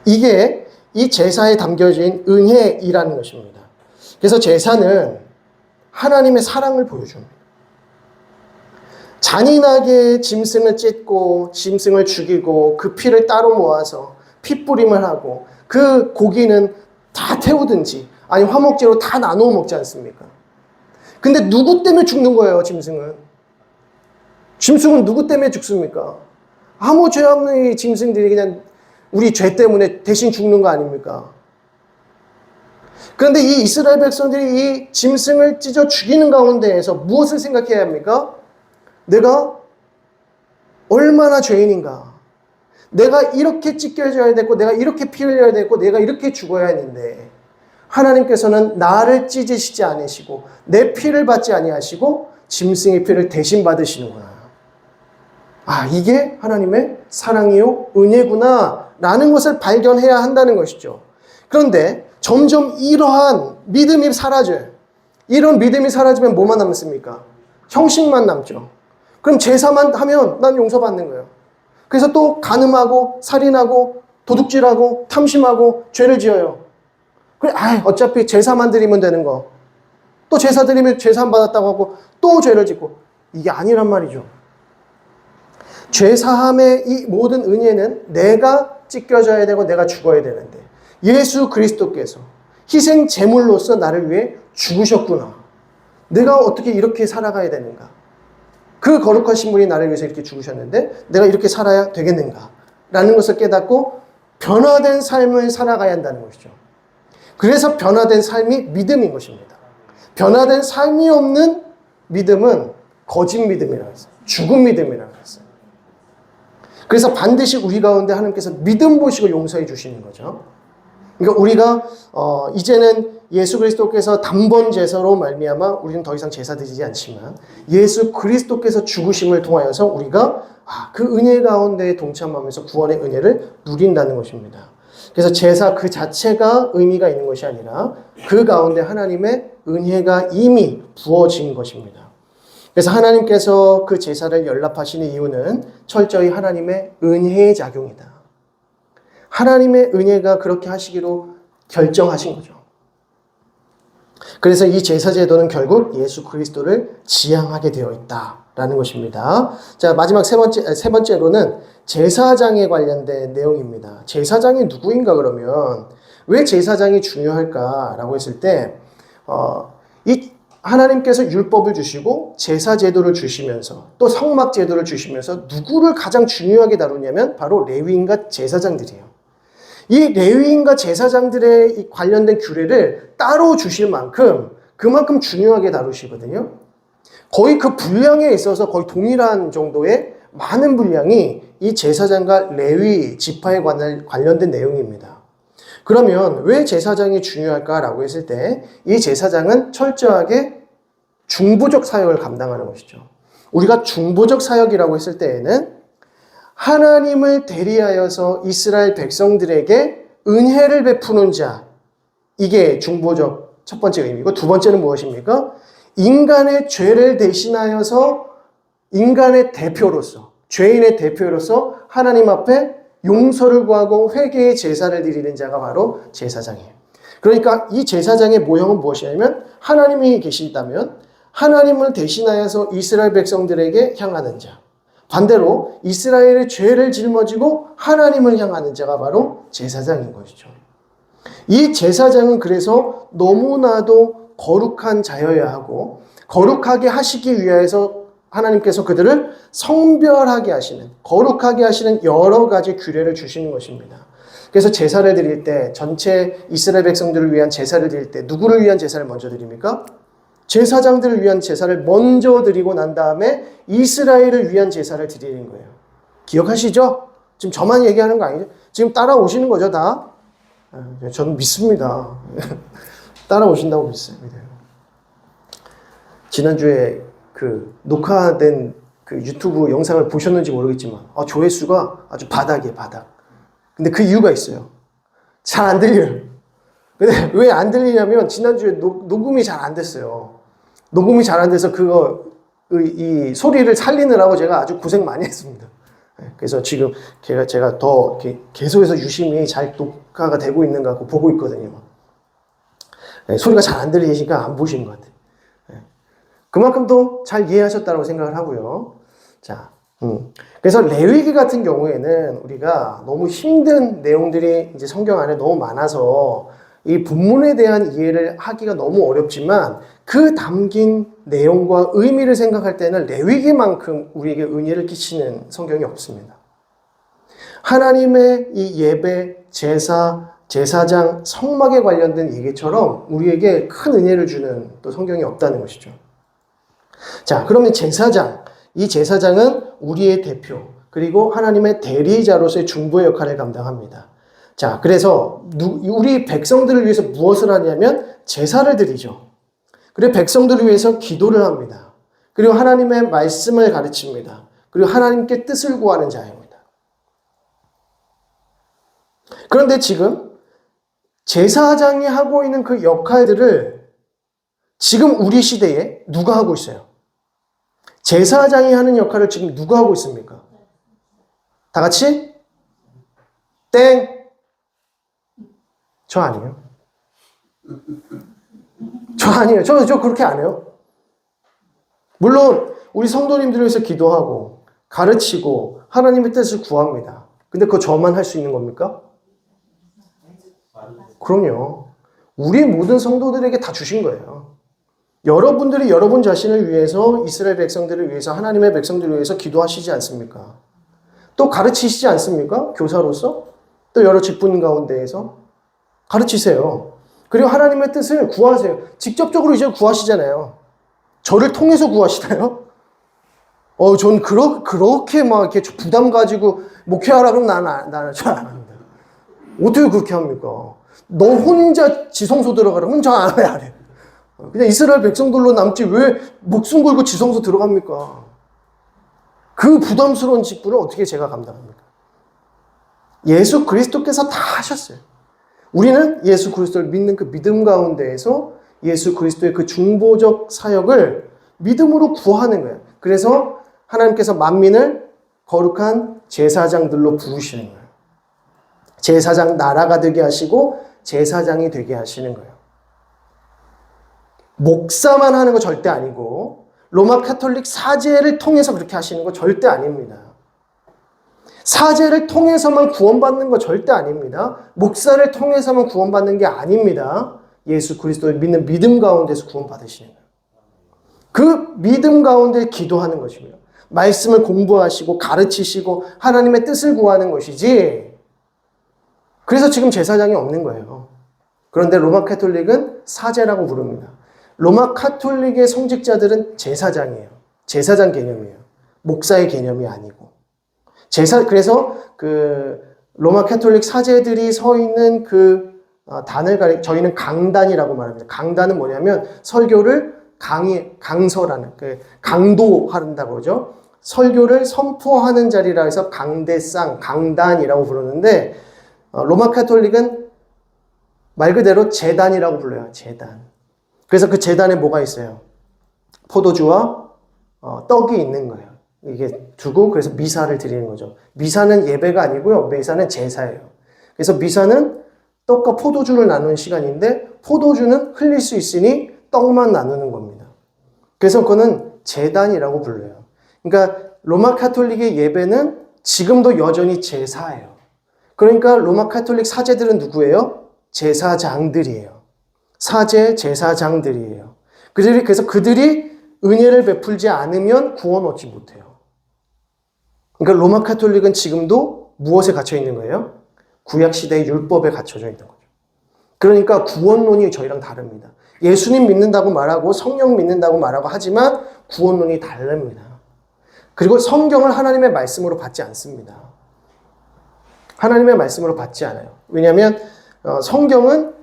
이게 이 제사에 담겨진 은혜이라는 것입니다. 그래서 제사는 하나님의 사랑을 보여줍니다. 잔인하게 짐승을 찢고 짐승을 죽이고 그 피를 따로 모아서 핏부림을 하고 그 고기는 다 태우든지 아니 화목제로 다 나누어 먹지 않습니까? 근데 누구 때문에 죽는 거예요, 짐승은? 짐승은 누구 때문에 죽습니까? 아무 죄 없는 이 짐승들이 그냥 우리 죄 때문에 대신 죽는 거 아닙니까? 그런데 이 이스라엘 백성들이 이 짐승을 찢어 죽이는 가운데에서 무엇을 생각해야 합니까? 내가 얼마나 죄인인가? 내가 이렇게 찢겨져야 되고 내가 이렇게 피 흘려야 되고 내가 이렇게 죽어야 했는데 하나님께서는 나를 찢으시지 않으시고 내 피를 받지 아니하시고 짐승의 피를 대신 받으시는구나. 아, 이게 하나님의 사랑이요 은혜구나 라는 것을 발견해야 한다는 것이죠. 그런데 점점 이러한 믿음이 사라져요. 이런 믿음이 사라지면 뭐만 남습니까? 형식만 남죠. 그럼 제사만 하면 난 용서받는 거예요. 그래서 또 간음하고 살인하고 도둑질하고 탐심하고 죄를 지어요. 그래, 어차피 제사만 드리면 되는 거. 또 제사 드리면 제사 받았다고 하고 또 죄를 짓고. 이게 아니란 말이죠. 죄사함의 이 모든 은혜는 내가 찢겨져야 되고 내가 죽어야 되는데 예수 그리스도께서 희생 제물로서 나를 위해 죽으셨구나. 내가 어떻게 이렇게 살아가야 되는가? 그 거룩하신 분이 나를 위해서 이렇게 죽으셨는데 내가 이렇게 살아야 되겠는가? 라는 것을 깨닫고 변화된 삶을 살아가야 한다는 것이죠. 그래서 변화된 삶이 믿음인 것입니다. 변화된 삶이 없는 믿음은 거짓 믿음이라고 했어요. 죽은 믿음이라고 했어요. 그래서 반드시 우리 가운데 하나님께서 믿음 보시고 용서해 주시는 거죠. 그러니까 우리가 이제는 예수 그리스도께서 단번 제사로 말미암아 우리는 더 이상 제사 드리지 않지만 예수 그리스도께서 죽으심을 통하여서 우리가 그 은혜 가운데 동참하면서 구원의 은혜를 누린다는 것입니다. 그래서 제사 그 자체가 의미가 있는 것이 아니라 그 가운데 하나님의 은혜가 이미 부어진 것입니다. 그래서 하나님께서 그 제사를 연락하시는 이유는 철저히 하나님의 은혜의 작용이다. 하나님의 은혜가 그렇게 하시기로 결정하신 거죠. 그래서 이 제사 제도는 결국 예수 그리스도를 지향하게 되어 있다라는 것입니다. 자, 마지막 세 번째로는 제사장에 관련된 내용입니다. 제사장이 누구인가 그러면 왜 제사장이 중요할까라고 했을 때 이 하나님께서 율법을 주시고 제사 제도를 주시면서 또 성막 제도를 주시면서 누구를 가장 중요하게 다루냐면 바로 레위인과 제사장들이에요. 이 레위인과 제사장들의 관련된 규례를 따로 주실 만큼 그만큼 중요하게 다루시거든요. 거의 그 분량에 있어서 거의 동일한 정도의 많은 분량이 이 제사장과 레위 지파에 관련된 내용입니다. 그러면 왜 제사장이 중요할까라고 했을 때 이 제사장은 철저하게 중보적 사역을 감당하는 것이죠. 우리가 중보적 사역이라고 했을 때에는 하나님을 대리하여서 이스라엘 백성들에게 은혜를 베푸는 자, 이게 중보적 첫 번째 의미고 두 번째는 무엇입니까? 인간의 죄를 대신하여서 인간의 대표로서, 죄인의 대표로서 하나님 앞에 용서를 구하고 회개의 제사를 드리는 자가 바로 제사장이에요. 그러니까 이 제사장의 모형은 무엇이냐면 하나님이 계시다면 하나님을 대신하여서 이스라엘 백성들에게 향하는 자, 반대로 이스라엘의 죄를 짊어지고 하나님을 향하는 자가 바로 제사장인 것이죠. 이 제사장은 그래서 너무나도 거룩한 자여야 하고 거룩하게 하시기 위해서 하나님께서 그들을 성별하게 하시는, 거룩하게 하시는 여러 가지 규례를 주시는 것입니다. 그래서 제사를 드릴 때, 전체 이스라엘 백성들을 위한 제사를 드릴 때 누구를 위한 제사를 먼저 드립니까? 제사장들을 위한 제사를 먼저 드리고 난 다음에 이스라엘을 위한 제사를 드리는 거예요. 기억하시죠? 지금 저만 얘기하는 거 아니죠? 지금 따라오시는 거죠, 다? 저는 믿습니다. 따라오신다고 믿습니다. 지난주에 그 녹화된 그 유튜브 영상을 보셨는지 모르겠지만 조회수가 아주 바닥이에요, 바닥. 근데 그 이유가 있어요. 잘 안 들려요. 근데 왜 안 들리냐면 지난주에 녹음이 잘 안 됐어요. 녹음이 잘 안 돼서 이 소리를 살리느라고 제가 아주 고생 많이 했습니다. 그래서 지금 제가 더 이렇게 계속해서 유심히 잘 녹화가 되고 있는가 보고 있거든요. 소리가 잘 안 들리시니까 안 보시는 것 같아요. 그만큼 또 잘 이해하셨다고 생각을 하고요. 자, 그래서 레위기 같은 경우에는 우리가 너무 힘든 내용들이 이제 성경 안에 너무 많아서 이 본문에 대한 이해를 하기가 너무 어렵지만 그 담긴 내용과 의미를 생각할 때는 레위기만큼 우리에게 은혜를 끼치는 성경이 없습니다. 하나님의 이 예배, 제사, 제사장, 성막에 관련된 얘기처럼 우리에게 큰 은혜를 주는 또 성경이 없다는 것이죠. 자, 그러면 제사장, 이 제사장은 우리의 대표, 그리고 하나님의 대리자로서의 중보의 역할을 감당합니다. 자, 그래서 우리 백성들을 위해서 무엇을 하냐면 제사를 드리죠. 그리고 백성들을 위해서 기도를 합니다. 그리고 하나님의 말씀을 가르칩니다. 그리고 하나님께 뜻을 구하는 자입니다. 그런데 지금 제사장이 하고 있는 그 역할들을 지금 우리 시대에 누가 하고 있어요? 제사장이 하는 역할을 지금 누가 하고 있습니까? 다 같이? 땡! 저 아니에요. 저 아니에요. 저 그렇게 안 해요. 물론 우리 성도님들을 위해서 기도하고 가르치고 하나님의 뜻을 구합니다. 근데 그거 저만 할 수 있는 겁니까? 그럼요. 우리 모든 성도들에게 다 주신 거예요. 여러분들이 여러분 자신을 위해서, 이스라엘 백성들을 위해서, 하나님의 백성들을 위해서 기도하시지 않습니까? 또 가르치시지 않습니까? 교사로서? 또 여러 직분 가운데에서 가르치세요. 그리고 하나님의 뜻을 구하세요. 직접적으로 이제 구하시잖아요. 저를 통해서 구하시나요? 전 그렇게 막 이렇게 부담 가지고 목회하라 그러면 나는 잘 안 합니다. 어떻게 그렇게 합니까? 너 혼자 지성소 들어가라면 저 안 해요. 그냥 이스라엘 백성들로 남지 왜 목숨 걸고 지성소 들어갑니까? 그 부담스러운 직분을 어떻게 제가 감당합니까? 예수 그리스도께서 다 하셨어요. 우리는 예수 그리스도를 믿는 그 믿음 가운데에서 예수 그리스도의 그 중보적 사역을 믿음으로 구하는 거예요. 그래서 하나님께서 만민을 거룩한 제사장들로 부르시는 거예요. 제사장 나라가 되게 하시고 제사장이 되게 하시는 거예요. 목사만 하는 거 절대 아니고 로마 카톨릭 사제를 통해서 그렇게 하시는 거 절대 아닙니다. 사제를 통해서만 구원받는 거 절대 아닙니다. 목사를 통해서만 구원받는 게 아닙니다. 예수 그리스도를 믿는 믿음 가운데서 구원받으시는 거예요. 그 믿음 가운데 기도하는 것입니다. 말씀을 공부하시고 가르치시고 하나님의 뜻을 구하는 것이지. 그래서 지금 제사장이 없는 거예요. 그런데 로마 카톨릭은 사제라고 부릅니다. 로마 카톨릭의 성직자들은 제사장이에요. 제사장 개념이에요. 목사의 개념이 아니고. 그래서 그 로마 카톨릭 사제들이 서 있는 그 단을 저희는 강단이라고 말합니다. 강단은 뭐냐면 설교를 강서라는, 강도한다고 그러죠. 설교를 선포하는 자리라 해서 강대상, 강단이라고 부르는데, 로마 카톨릭은 말 그대로 제단이라고 불러요. 제단. 그래서 그 제단에 뭐가 있어요? 포도주와 떡이 있는 거예요. 이게 두고 그래서 미사를 드리는 거죠. 미사는 예배가 아니고요. 미사는 제사예요. 그래서 미사는 떡과 포도주를 나누는 시간인데 포도주는 흘릴 수 있으니 떡만 나누는 겁니다. 그래서 그거는 제단이라고 불러요. 그러니까 로마 카톨릭의 예배는 지금도 여전히 제사예요. 그러니까 로마 카톨릭 사제들은 누구예요? 제사장들이에요. 사제, 제사장들이에요. 그래서 그들이 은혜를 베풀지 않으면 구원 얻지 못해요. 그러니까 로마 카톨릭은 지금도 무엇에 갇혀 있는 거예요? 구약시대의 율법에 갇혀져 있는 거죠. 그러니까 구원론이 저희랑 다릅니다. 예수님 믿는다고 말하고 성령 믿는다고 말하고 하지만 구원론이 다릅니다. 그리고 성경을 하나님의 말씀으로 받지 않습니다. 하나님의 말씀으로 받지 않아요. 왜냐하면 성경은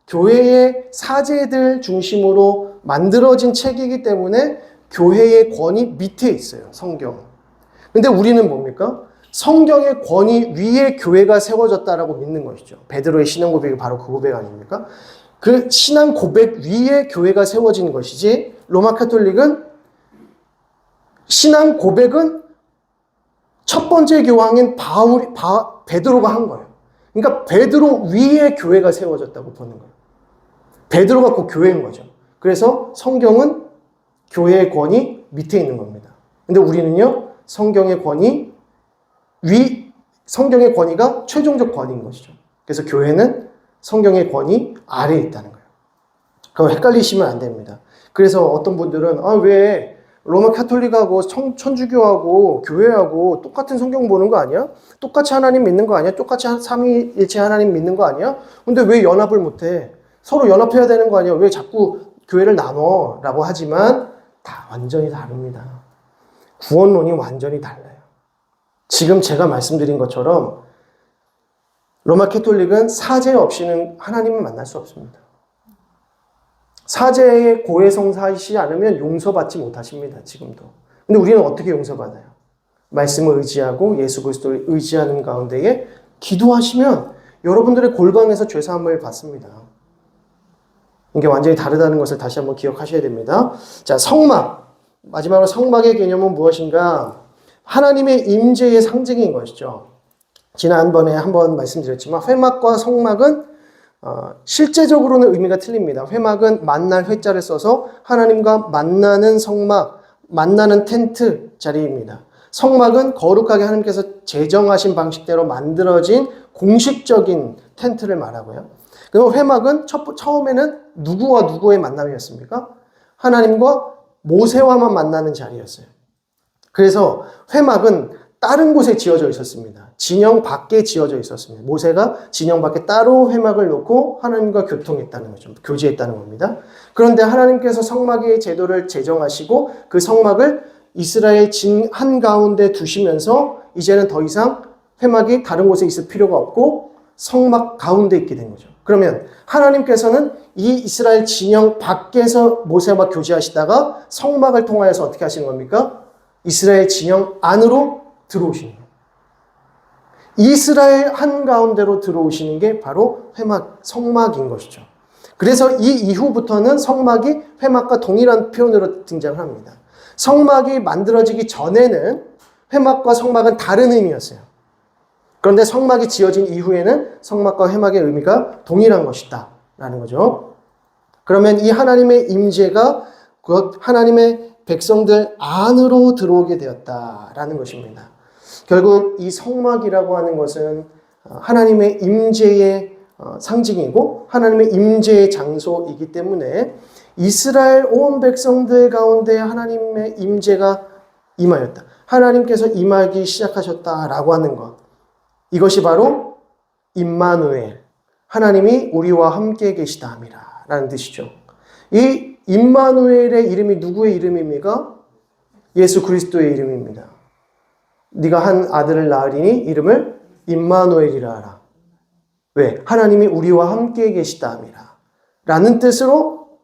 교회의 사제들 중심으로 만들어진 책이기 때문에 교회의 권위 밑에 있어요. 성경은. 근데 우리는 뭡니까? 성경의 권위 위에 교회가 세워졌다라고 믿는 것이죠. 베드로의 신앙 고백이 바로 그 고백 아닙니까? 그 신앙 고백 위에 교회가 세워진 것이지, 로마 카톨릭은 신앙 고백은 첫 번째 교황인 베드로가 한 거예요. 그러니까 베드로 위에 교회가 세워졌다고 보는 거예요. 베드로가 그 교회인 거죠. 그래서 성경은 교회의 권위 밑에 있는 겁니다. 근데 우리는요, 성경의 권위가 최종적 권위인 것이죠. 그래서 교회는 성경의 권위 아래에 있다는 거예요. 그거 헷갈리시면 안 됩니다. 그래서 어떤 분들은 왜 로마 카톨릭하고 천주교하고 교회하고 똑같은 성경 보는 거 아니야? 똑같이 하나님 믿는 거 아니야? 똑같이 삼위일체 하나님 믿는 거 아니야? 근데 왜 연합을 못해? 서로 연합해야 되는 거 아니야? 왜 자꾸 교회를 나눠? 라고 하지만 다 완전히 다릅니다. 구원론이 완전히 달라요. 지금 제가 말씀드린 것처럼 로마 카톨릭은 사죄 없이는 하나님을 만날 수 없습니다. 사죄의 고해성사하시지 않으면 용서받지 못하십니다. 지금도. 근데 우리는 어떻게 용서받아요? 말씀을 의지하고 예수 그리스도를 의지하는 가운데에 기도하시면 여러분들의 골방에서 죄사함을 받습니다. 이게 완전히 다르다는 것을 다시 한번 기억하셔야 됩니다. 자, 성막. 마지막으로 성막의 개념은 무엇인가? 하나님의 임재의 상징인 것이죠. 지난번에 한번 말씀드렸지만 회막과 성막은 실제적으로는 의미가 틀립니다. 회막은 만날 회자를 써서 하나님과 만나는 성막, 만나는 텐트 자리입니다. 성막은 거룩하게 하나님께서 제정하신 방식대로 만들어진 공식적인 텐트를 말하고요. 그리고 회막은 처음에는 누구와 누구의 만남이었습니까? 하나님과 모세와만 만나는 자리였어요. 그래서 회막은 다른 곳에 지어져 있었습니다. 진영 밖에 지어져 있었습니다. 모세가 진영 밖에 따로 회막을 놓고 하나님과 교통했다는 거죠. 교제했다는 겁니다. 그런데 하나님께서 성막의 제도를 제정하시고 그 성막을 이스라엘 진 한가운데 두시면서 이제는 더 이상 회막이 다른 곳에 있을 필요가 없고 성막 가운데 있게 된 거죠. 그러면 하나님께서는 이 이스라엘 진영 밖에서 모세와 교제하시다가 성막을 통하여서 어떻게 하시는 겁니까? 이스라엘 진영 안으로 들어오시는 거예요. 이스라엘 한가운데로 들어오시는 게 바로 회막, 성막인 것이죠. 그래서 이 이후부터는 성막이 회막과 동일한 표현으로 등장을 합니다. 성막이 만들어지기 전에는 회막과 성막은 다른 의미였어요. 그런데 성막이 지어진 이후에는 성막과 회막의 의미가 동일한 것이다 라는 거죠. 그러면 이 하나님의 임재가 곧 하나님의 백성들 안으로 들어오게 되었다라는 것입니다. 결국 이 성막이라고 하는 것은 하나님의 임재의 상징이고 하나님의 임재의 장소이기 때문에 이스라엘 온 백성들 가운데 하나님의 임재가 임하였다. 하나님께서 임하기 시작하셨다라고 하는 것. 이것이 바로 임마누엘, 하나님이 우리와 함께 계시다 함이라 라는 뜻이죠. 이 임마누엘의 이름이 누구의 이름입니까? 예수 그리스도의 이름입니다. 네가 한 아들을 낳으리니 이름을 임마누엘이라 하라. 왜? 하나님이 우리와 함께 계시다 함이라 라는 뜻으로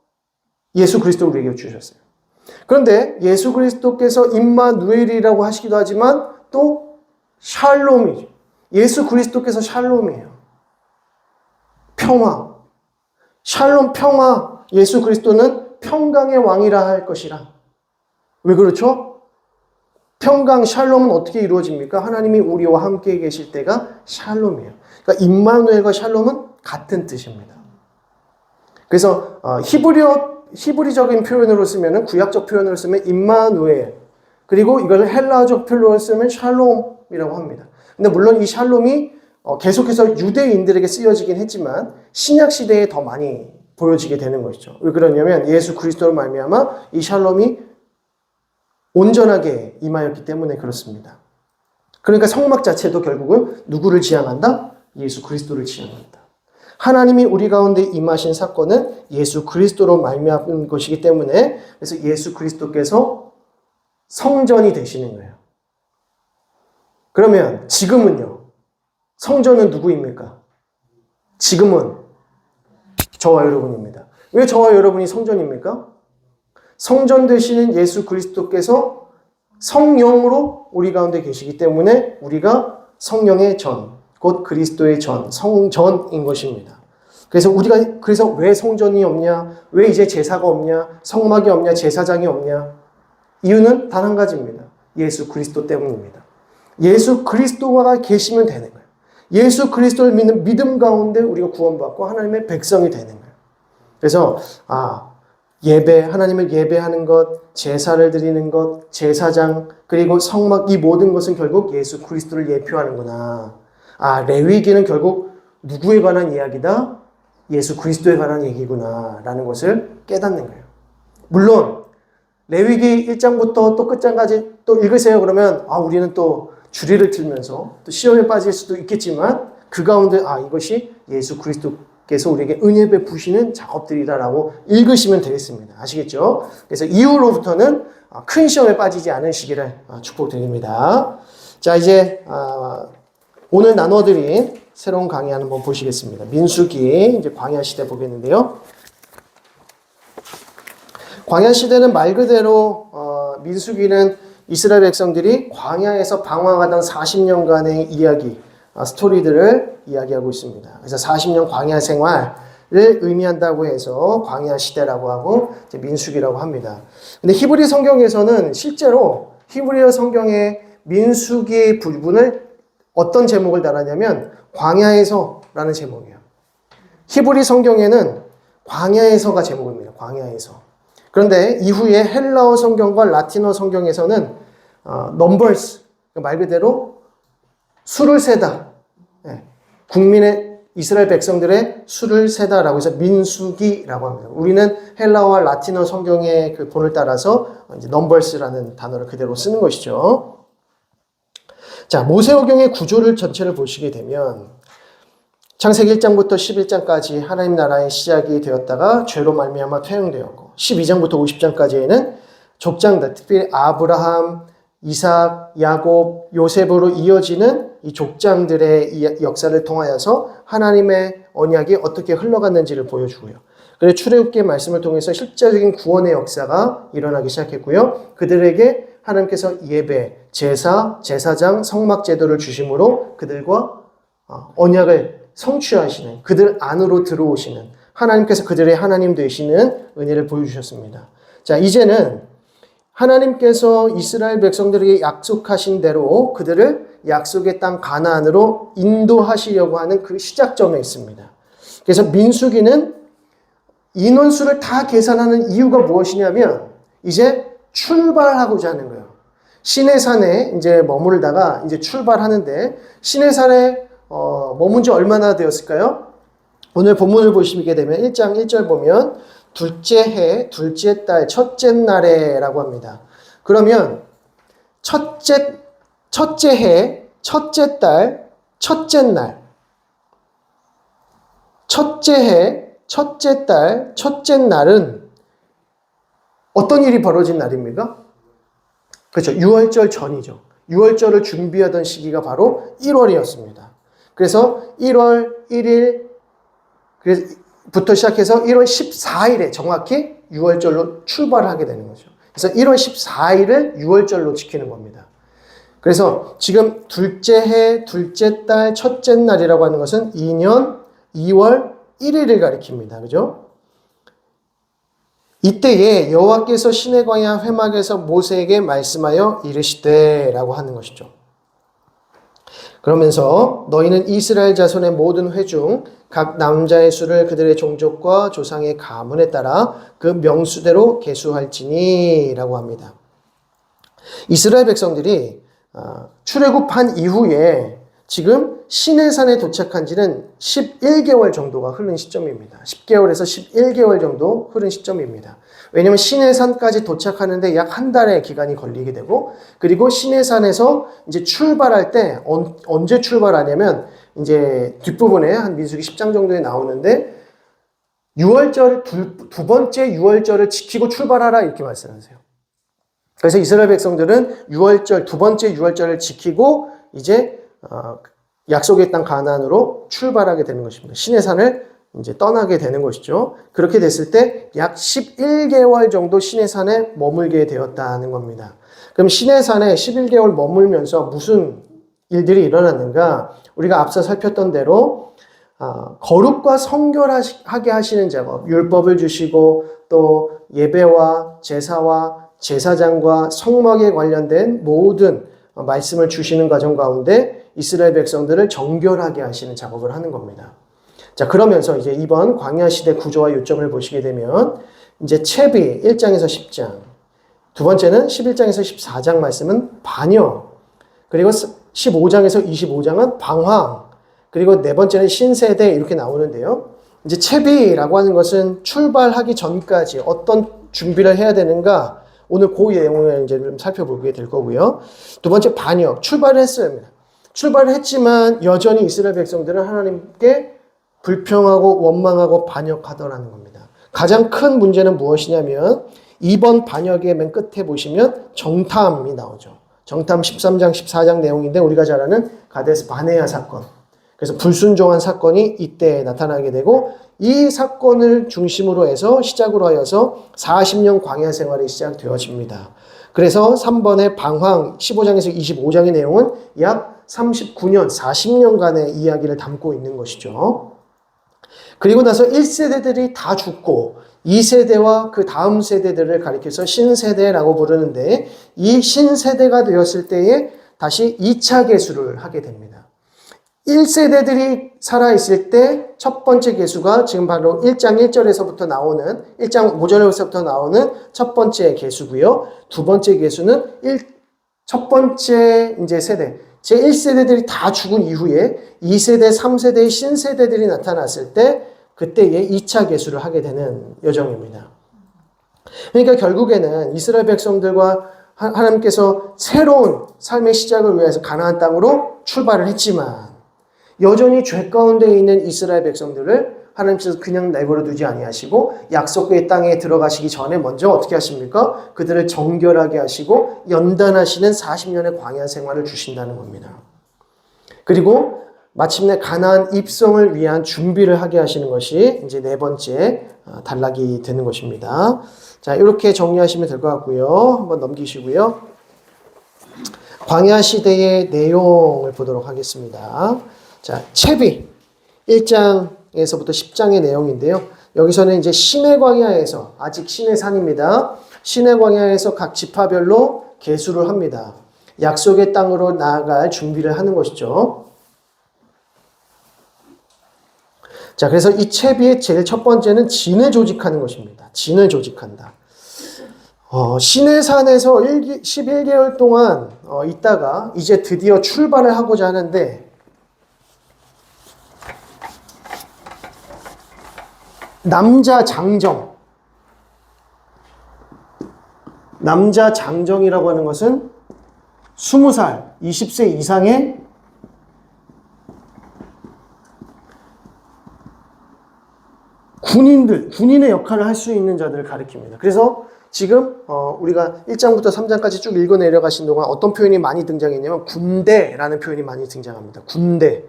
예수 그리스도를 우리에게 주셨어요. 그런데 예수 그리스도께서 임마누엘이라고 하시기도 하지만 또 샬롬이죠. 예수 그리스도께서 샬롬이에요. 평화. 샬롬 평화. 예수 그리스도는 평강의 왕이라 할 것이라. 왜 그렇죠? 평강, 샬롬은 어떻게 이루어집니까? 하나님이 우리와 함께 계실 때가 샬롬이에요. 그러니까 임마누엘과 샬롬은 같은 뜻입니다. 그래서 히브리적인 표현으로 쓰면, 구약적 표현으로 쓰면 임마누엘, 그리고 이걸 헬라적 표현으로 쓰면 샬롬이라고 합니다. 근데 물론 이 샬롬이 계속해서 유대인들에게 쓰여지긴 했지만 신약 시대에 더 많이 보여지게 되는 것이죠. 왜 그러냐면 예수 그리스도로 말미암아 이 샬롬이 온전하게 임하였기 때문에 그렇습니다. 그러니까 성막 자체도 결국은 누구를 지향한다? 예수 그리스도를 지향한다. 하나님이 우리 가운데 임하신 사건은 예수 그리스도로 말미암은 것이기 때문에 그래서 예수 그리스도께서 성전이 되시는 거예요. 그러면 지금은요. 성전은 누구입니까? 지금은 저와 여러분입니다. 왜 저와 여러분이 성전입니까? 성전 되시는 예수 그리스도께서 성령으로 우리 가운데 계시기 때문에 우리가 성령의 전, 곧 그리스도의 전, 성전인 것입니다. 그래서 왜 성전이 없냐? 왜 이제 제사가 없냐? 성막이 없냐? 제사장이 없냐? 이유는 단 한 가지입니다. 예수 그리스도 때문입니다. 예수 그리스도가 계시면 되는 거예요. 예수 그리스도를 믿는 믿음 가운데 우리가 구원받고 하나님의 백성이 되는 거예요. 그래서 하나님을 예배하는 것, 제사를 드리는 것, 제사장, 그리고 성막, 이 모든 것은 결국 예수 그리스도를 예표하는구나. 레위기는 결국 누구에 관한 이야기다? 예수 그리스도에 관한 얘기구나 라는 것을 깨닫는 거예요. 물론 레위기 1장부터 또 끝장까지 또 읽으세요 그러면 우리는 또 주리를 틀면서 또 시험에 빠질 수도 있겠지만 그 가운데 이것이 예수 그리스도께서 우리에게 은혜 베푸시는 작업들이다라고 읽으시면 되겠습니다. 아시겠죠? 그래서 이후로부터는 큰 시험에 빠지지 않으시기를 축복드립니다. 자, 이제 오늘 나눠드린 새로운 강의 한번 보시겠습니다. 민수기, 이제 광야 시대 보겠는데요. 광야 시대는 말 그대로 민수기는 이스라엘 백성들이 광야에서 방황하던 40년간의 이야기, 스토리들을 이야기하고 있습니다. 그래서 40년 광야 생활을 의미한다고 해서 광야 시대라고 하고 이제 민수기라고 합니다. 근데 히브리 성경에서는 실제로 히브리어 성경의 민수기 부분을 어떤 제목을 달았냐면 광야에서라는 제목이에요. 히브리 성경에는 광야에서가 제목입니다. 광야에서. 그런데 이후에 헬라어 성경과 라틴어 성경에서는 numbers, 말 그대로 수를 세다. 국민의 이스라엘 백성들의 수를 세다라고 해서 민수기라고 합니다. 우리는 헬라어와 라틴어 성경의 그 본을 따라서 이제 numbers라는 단어를 그대로 쓰는 것이죠. 자, 모세오경의 구조를 전체를 보시게 되면 창세기 1장부터 11장까지 하나님 나라의 시작이 되었다가 죄로 말미암아 퇴행되었고 12장부터 50장까지에는 족장들, 특별히 아브라함, 이삭, 야곱, 요셉으로 이어지는 이 족장들의 역사를 통하여서 하나님의 언약이 어떻게 흘러갔는지를 보여주고요. 그래서 출애굽기의 말씀을 통해서 실제적인 구원의 역사가 일어나기 시작했고요. 그들에게 하나님께서 예배, 제사, 제사장, 성막 제도를 주심으로 그들과 언약을 성취하시는, 그들 안으로 들어오시는, 하나님께서 그들의 하나님 되시는 은혜를 보여주셨습니다. 자, 이제는 하나님께서 이스라엘 백성들에게 약속하신 대로 그들을 약속의 땅 가나안으로 인도하시려고 하는 그 시작점에 있습니다. 그래서 민수기는 인원수를 다 계산하는 이유가 무엇이냐면 이제 출발하고자 하는 거예요. 시내산에 이제 머물다가 이제 출발하는데 시내산에 머문 지 얼마나 되었을까요? 오늘 본문을 보시게 되면 1장 1절 보면 둘째 해, 둘째 달, 첫째 날에 라고 합니다. 그러면 첫째 해, 첫째 달, 첫째 날. 첫째 해, 첫째 달, 첫째 날은 어떤 일이 벌어진 날입니까? 그렇죠. 유월절 전이죠. 유월절을 준비하던 시기가 바로 1월이었습니다. 그래서 1월 1일 부터 시작해서 1월 14일에 정확히 유월절로 출발하게 되는 거죠. 그래서 1월 14일을 유월절로 지키는 겁니다. 그래서 지금 둘째 해, 둘째 달, 첫째 날이라고 하는 것은 2년 2월 1일을 가리킵니다. 그죠? 이때에 여호와께서 시내 광야 회막에서 모세에게 말씀하여 이르시되 라고 하는 것이죠. 그러면서 너희는 이스라엘 자손의 모든 회중 각 남자의 수를 그들의 종족과 조상의 가문에 따라 그 명수대로 계수할지니 라고 합니다. 이스라엘 백성들이 출애굽한 이후에 지금 시내산에 도착한 지는 11개월 정도가 흐른 시점입니다. 10개월에서 11개월 정도 흐른 시점입니다. 왜냐하면 시내산까지 도착하는데 약 한 달의 기간이 걸리게 되고, 그리고 시내산에서 이제 출발할 때 언제 출발하냐면 이제 뒷부분에 한 민수기 10장 정도에 나오는데 유월절 두 번째 유월절을 지키고 출발하라 이렇게 말씀하세요. 그래서 이스라엘 백성들은 유월절 두 번째 유월절을 지키고 이제 약속의 땅 가나안으로 출발하게 되는 것입니다. 시내산을 이제 떠나게 되는 것이죠. 그렇게 됐을 때 약 11개월 정도 시내산에 머물게 되었다는 겁니다. 그럼 시내산에 11개월 머물면서 무슨 일들이 일어났는가? 우리가 앞서 살폈던 대로 거룩과 성결하게 하시는 작업, 율법을 주시고 또 예배와 제사와 제사장과 성막에 관련된 모든 말씀을 주시는 과정 가운데 이스라엘 백성들을 정결하게 하시는 작업을 하는 겁니다. 자, 그러면서 이제 이번 광야 시대 구조와 요점을 보시게 되면 이제 채비 1장에서 10장, 두 번째는 11장에서 14장 말씀은 반역, 그리고 15장에서 25장은 방황, 그리고 네 번째는 신세대 이렇게 나오는데요. 이제 채비라고 하는 것은 출발하기 전까지 어떤 준비를 해야 되는가, 오늘 그 내용을 이제 좀 살펴보게 될 거고요. 두 번째 반역, 출발을 했어요. 출발을 했지만 여전히 이스라엘 백성들은 하나님께 불평하고 원망하고 반역하더라는 겁니다. 가장 큰 문제는 무엇이냐면 이번 반역의 맨 끝에 보시면 정탐이 나오죠. 정탐 13장 14장 내용인데 우리가 잘 아는 가데스 바네아 사건. 그래서 불순종한 사건이 이때 나타나게 되고 이 사건을 중심으로 해서 시작으로 하여서 40년 광야 생활이 시작되어집니다. 그래서 3번의 방황 15장에서 25장의 내용은 약 39년, 40년간의 이야기를 담고 있는 것이죠. 그리고 나서 1세대들이 다 죽고 2세대와 그 다음 세대들을 가리켜서 신세대라고 부르는데 이 신세대가 되었을 때에 다시 2차 계수를 하게 됩니다. 1세대들이 살아있을 때 첫 번째 계수가 지금 바로 1장 1절에서부터 나오는 1장 5절에서부터 나오는 첫 번째 계수고요. 두 번째 계수는 첫 번째 이제 세대 제 1세대들이 다 죽은 이후에 2세대, 3세대의 신세대들이 나타났을 때 그때에 2차 계수를 하게 되는 여정입니다. 그러니까 결국에는 이스라엘 백성들과 하나님께서 새로운 삶의 시작을 위해서 가나안 땅으로 출발을 했지만 여전히 죄 가운데 있는 이스라엘 백성들을 하나님께서 그냥 내버려 두지 아니하시고 약속의 땅에 들어가시기 전에 먼저 어떻게 하십니까? 그들을 정결하게 하시고 연단하시는 40년의 광야 생활을 주신다는 겁니다. 그리고 마침내 가나안 입성을 위한 준비를 하게 하시는 것이 이제 네 번째 단락이 되는 것입니다. 자, 이렇게 정리하시면 될 것 같고요. 한번 넘기시고요. 광야 시대의 내용을 보도록 하겠습니다. 자, 채비 1장에서부터 10장의 내용인데요. 여기서는 이제 시내 광야에서 아직 시내 산입니다. 시내 광야에서 각 지파별로 계수를 합니다. 약속의 땅으로 나아갈 준비를 하는 것이죠. 자, 그래서 이 채비의 제일 첫 번째는 진을 조직하는 것입니다. 진을 조직한다. 시내산에서 11개월 동안 있다가 이제 드디어 출발을 하고자 하는데 남자 장정이라고 하는 것은 20살, 20세 이상의 군인의 역할을 할 수 있는 자들을 가리킵니다. 그래서 지금 우리가 1장부터 3장까지 쭉 읽어 내려가신 동안 어떤 표현이 많이 등장했냐면 군대라는 표현이 많이 등장합니다. 군대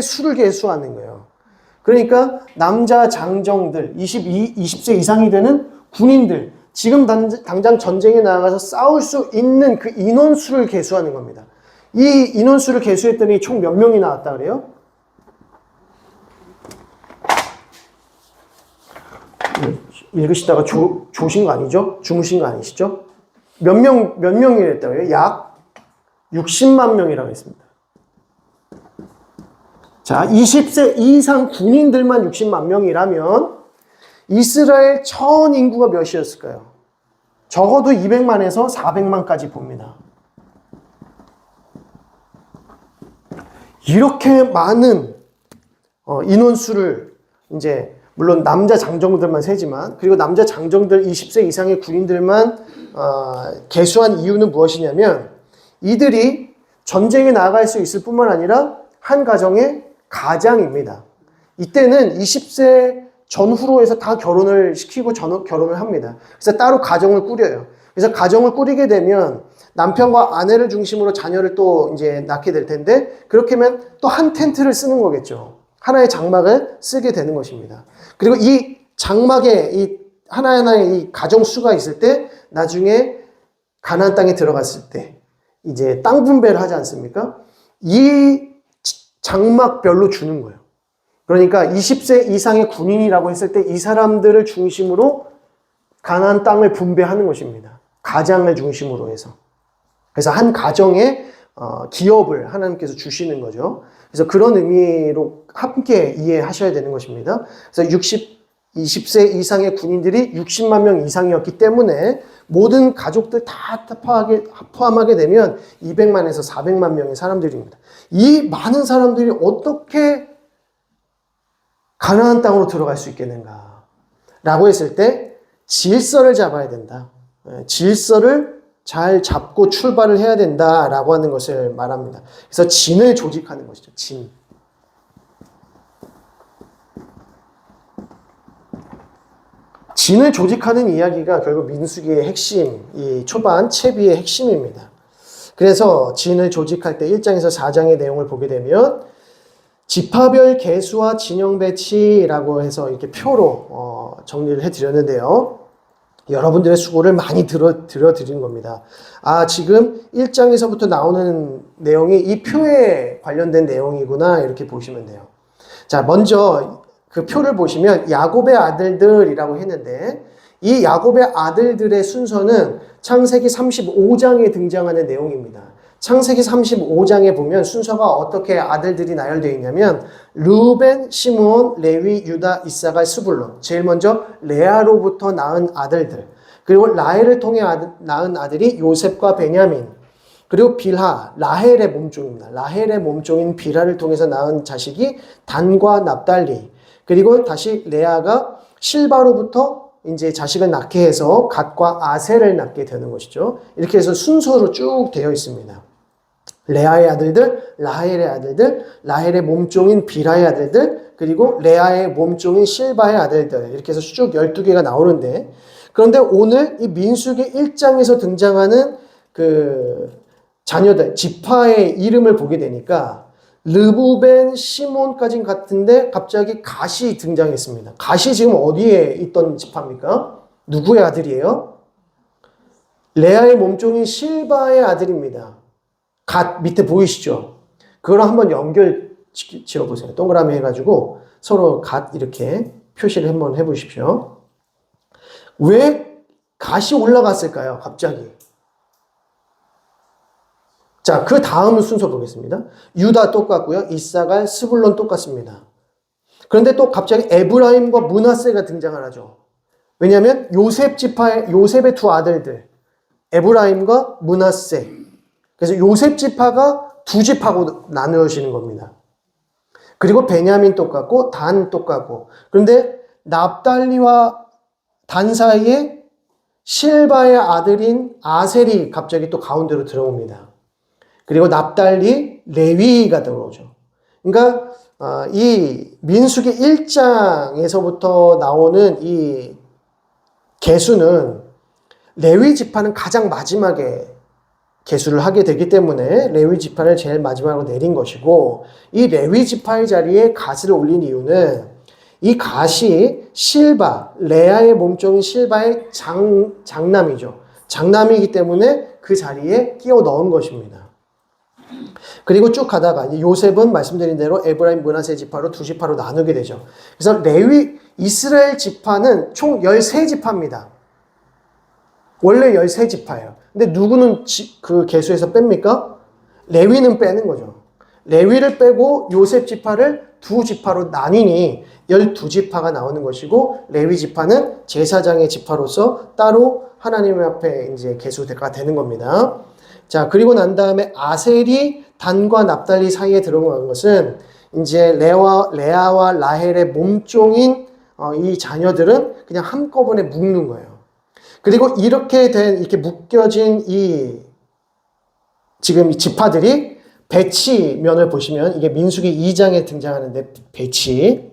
수를 계수하는 거예요. 그러니까 남자 장정들, 20세 이상이 되는 군인들, 지금 당장 전쟁에 나가서 싸울 수 있는 그 인원수를 계수하는 겁니다. 이 인원수를 계수했더니 총 몇 명이 나왔다 그래요? 읽으시다가 조신 거 아니죠? 주무신 거 아니시죠? 몇 명이랬다고요? 약 60만 명이라고 했습니다. 자, 20세 이상 군인들만 60만 명이라면 이스라엘 전 인구가 몇이었을까요? 적어도 200만에서 400만까지 봅니다. 이렇게 많은 인원수를 이제 물론 남자 장정들만 세지만 그리고 남자 장정들 20세 이상의 군인들만 계수한 이유는 무엇이냐면 이들이 전쟁에 나아갈 수 있을 뿐만 아니라 한 가정의 가장입니다. 이때는 20세 전후로 해서 다 결혼을 시키고 결혼을 합니다. 그래서 따로 가정을 꾸려요. 그래서 가정을 꾸리게 되면 남편과 아내를 중심으로 자녀를 또 이제 낳게 될 텐데 그렇게 하면 또 한 텐트를 쓰는 거겠죠. 하나의 장막을 쓰게 되는 것입니다. 그리고 이 장막에 이 하나하나의 이 가정 수가 있을 때 나중에 가나안 땅에 들어갔을 때 이제 땅 분배를 하지 않습니까? 이 장막별로 주는 거예요. 그러니까 20세 이상의 군인이라고 했을 때 이 사람들을 중심으로 가나안 땅을 분배하는 것입니다. 가장을 중심으로 해서. 그래서 한 가정에 기업을 하나님께서 주시는 거죠. 그래서 그런 의미로 함께 이해하셔야 되는 것입니다. 그래서 20세 이상의 군인들이 60만 명 이상이었기 때문에 모든 가족들 다 포함하게 되면 200만에서 400만 명의 사람들입니다. 이 많은 사람들이 어떻게 가나안 땅으로 들어갈 수 있겠는가? 라고 했을 때 질서를 잡아야 된다. 질서를 잘 잡고 출발을 해야 된다라고 하는 것을 말합니다. 그래서 진을 조직하는 것이죠. 진. 진을 조직하는 이야기가 결국 민수기의 핵심, 이 초반 채비의 핵심입니다. 그래서 진을 조직할 때 1장에서 4장의 내용을 보게 되면 지파별 계수와 진영 배치라고 해서 이렇게 표로 정리를 해드렸는데요. 여러분들의 수고를 많이 들어드린 겁니다. 지금 1장에서부터 나오는 내용이 이 표에 관련된 내용이구나 이렇게 보시면 돼요. 자, 먼저 그 표를 보시면 야곱의 아들들이라고 했는데 이 야곱의 아들들의 순서는 창세기 35장에 등장하는 내용입니다. 창세기 35장에 보면 순서가 어떻게 아들들이 나열되어 있냐면 르우벤, 시므온, 레위, 유다, 이사갈, 스불론. 제일 먼저 레아로부터 낳은 아들들. 그리고 라헬을 통해 낳은 아들이 요셉과 베냐민. 그리고 빌하, 라헬의 몸종입니다. 라헬의 몸종인 빌하를 통해서 낳은 자식이 단과 납달리. 그리고 다시 레아가 실바로부터 이제 자식을 낳게 해서 갓과 아셀을 낳게 되는 것이죠. 이렇게 해서 순서로 쭉 되어 있습니다. 레아의 아들들, 라헬의 아들들, 라헬의 몸종인 빌하의 아들들, 그리고 레아의 몸종인 실바의 아들들. 이렇게 해서 쭉 12개가 나오는데, 그런데 오늘 이 민수기 1장에서 등장하는 그 자녀들, 지파의 이름을 보게 되니까 르부벤, 시몬까지는 같은데 갑자기 갓이 등장했습니다. 갓이 지금 어디에 있던 지파입니까? 누구의 아들이에요? 레아의 몸종인 실바의 아들입니다. 갓 밑에 보이시죠? 그거랑 한번 연결 지어보세요. 동그라미 해가지고 서로 갓 이렇게 표시를 한번 해보십시오. 왜 갓이 올라갔을까요? 갑자기. 자, 그 다음 순서 보겠습니다. 유다 똑같고요. 이사갈, 스불론 똑같습니다. 그런데 또 갑자기 에브라임과 므낫세가 등장을 하죠. 왜냐하면 요셉의 두 아들들, 에브라임과 므낫세. 그래서 요셉 지파가 두 지파로 나누어지는 겁니다. 그리고 베냐민 똑같고 단 똑같고. 그런데 납달리와 단 사이에 실바의 아들인 아셀이 갑자기 또 가운데로 들어옵니다. 그리고 납달리, 레위가 들어오죠. 그러니까 이 민수기 1장에서부터 나오는 이 계수는 레위 지파는 가장 마지막에 계수를 하게 되기 때문에 레위 지파를 제일 마지막으로 내린 것이고, 이 레위 지파의 자리에 갓을 올린 이유는 이 갓이 실바, 레아의 몸종인 실바의 장남이죠. 장남이기 때문에 그 자리에 끼워 넣은 것입니다. 그리고 쭉 가다가 요셉은 말씀드린 대로 에브라임, 므낫세 지파로 두 지파로 나누게 되죠. 그래서 이스라엘 지파는 총 13지파입니다. 원래 13지파예요. 근데 누구는 그 계수에서 뺍니까? 레위는 빼는 거죠. 레위를 빼고 요셉 지파를 두 지파로 나뉘니 12지파가 나오는 것이고, 레위 지파는 제사장의 지파로서 따로 하나님 앞에 이제 계수가 되는 겁니다. 자, 그리고 난 다음에 아셀이 단과 납달리 사이에 들어간 것은 이제 레아와 라헬의 몸종인 이 자녀들은 그냥 한꺼번에 묶는 거예요. 그리고 이렇게 묶여진 지금 이 지파들이 배치면을 보시면 이게 민수기 2장에 등장하는데, 배치.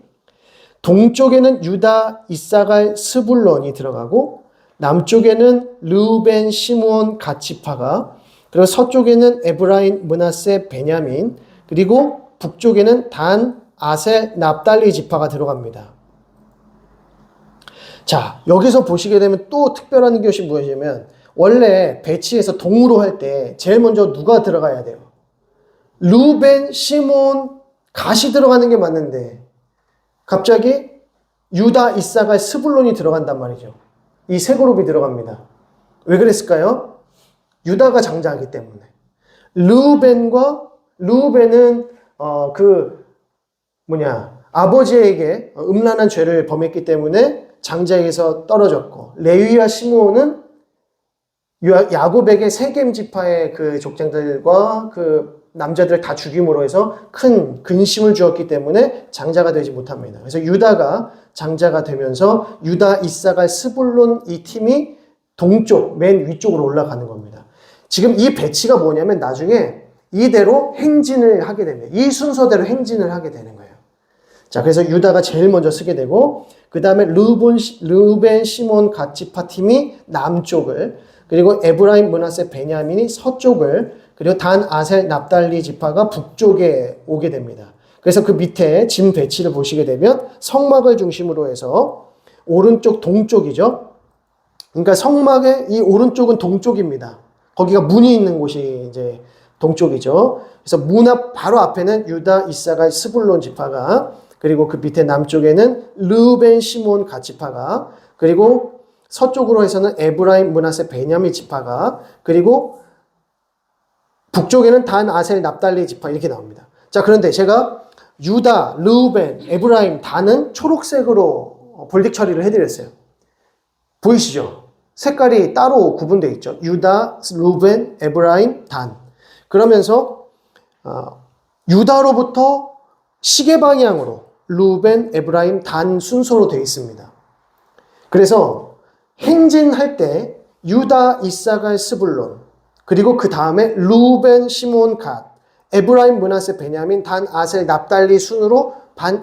동쪽에는 유다, 이사갈, 스불론이 들어가고, 남쪽에는 르우벤, 시므온, 갓 지파가, 그리고 서쪽에는 에브라임, 므낫세, 베냐민, 그리고 북쪽에는 단, 아셀, 납달리 지파가 들어갑니다. 자, 여기서 보시게 되면 또 특별한 것이 무엇이냐면 원래 배치해서 동으로 할 때 제일 먼저 누가 들어가야 돼요? 루벤, 시몬, 갓이 들어가는 게 맞는데 갑자기 유다, 이사갈, 스불론이 들어간단 말이죠. 이 세 그룹이 들어갑니다. 왜 그랬을까요? 유다가 장자이기 때문에. 루벤은 아버지에게 음란한 죄를 범했기 때문에 장자에게서 떨어졌고, 레위와 시므온은 야곱에게 세겜 지파의 그 족장들과 그 남자들을 다 죽임으로 해서 큰 근심을 주었기 때문에 장자가 되지 못합니다. 그래서 유다가 장자가 되면서 유다, 이사갈, 스불론 이 팀이 동쪽 맨 위쪽으로 올라가는 겁니다. 지금 이 배치가 뭐냐면 나중에 이대로 행진을 하게 됩니다. 이 순서대로 행진을 하게 되는 거예요. 자, 그래서 유다가 제일 먼저 쓰게 되고, 그 다음에 르벤, 시몬, 갓 지파 팀이 남쪽을, 그리고 에브라임, 므낫세, 베냐민이 서쪽을, 그리고 단, 아셀, 납달리 지파가 북쪽에 오게 됩니다. 그래서 그 밑에 진 배치를 보시게 되면 성막을 중심으로 해서 오른쪽 동쪽이죠. 그러니까 성막의 이 오른쪽은 동쪽입니다. 거기가 문이 있는 곳이 이제 동쪽이죠. 그래서 문 앞 바로 앞에는 유다, 이사갈, 스불론 지파가, 그리고 그 밑에 남쪽에는 르벤, 시몬, 갓 지파가, 그리고 서쪽으로 해서는 에브라임, 므낫세, 베냐민 지파가, 그리고 북쪽에는 단, 아셀, 납달리 지파 이렇게 나옵니다. 자, 그런데 제가 유다, 르벤, 에브라임, 단은 초록색으로 볼딩 처리를 해드렸어요. 보이시죠? 색깔이 따로 구분되어 있죠. 유다, 르벤, 에브라임, 단. 그러면서 유다로부터 시계 방향으로 르벤, 에브라임, 단 순서로 되어 있습니다. 그래서 행진할 때 유다, 이사갈, 스불론, 그리고 그 다음에 르벤, 시몬, 갓, 에브라임, 므낫세, 베냐민, 단, 아셀, 납달리 순으로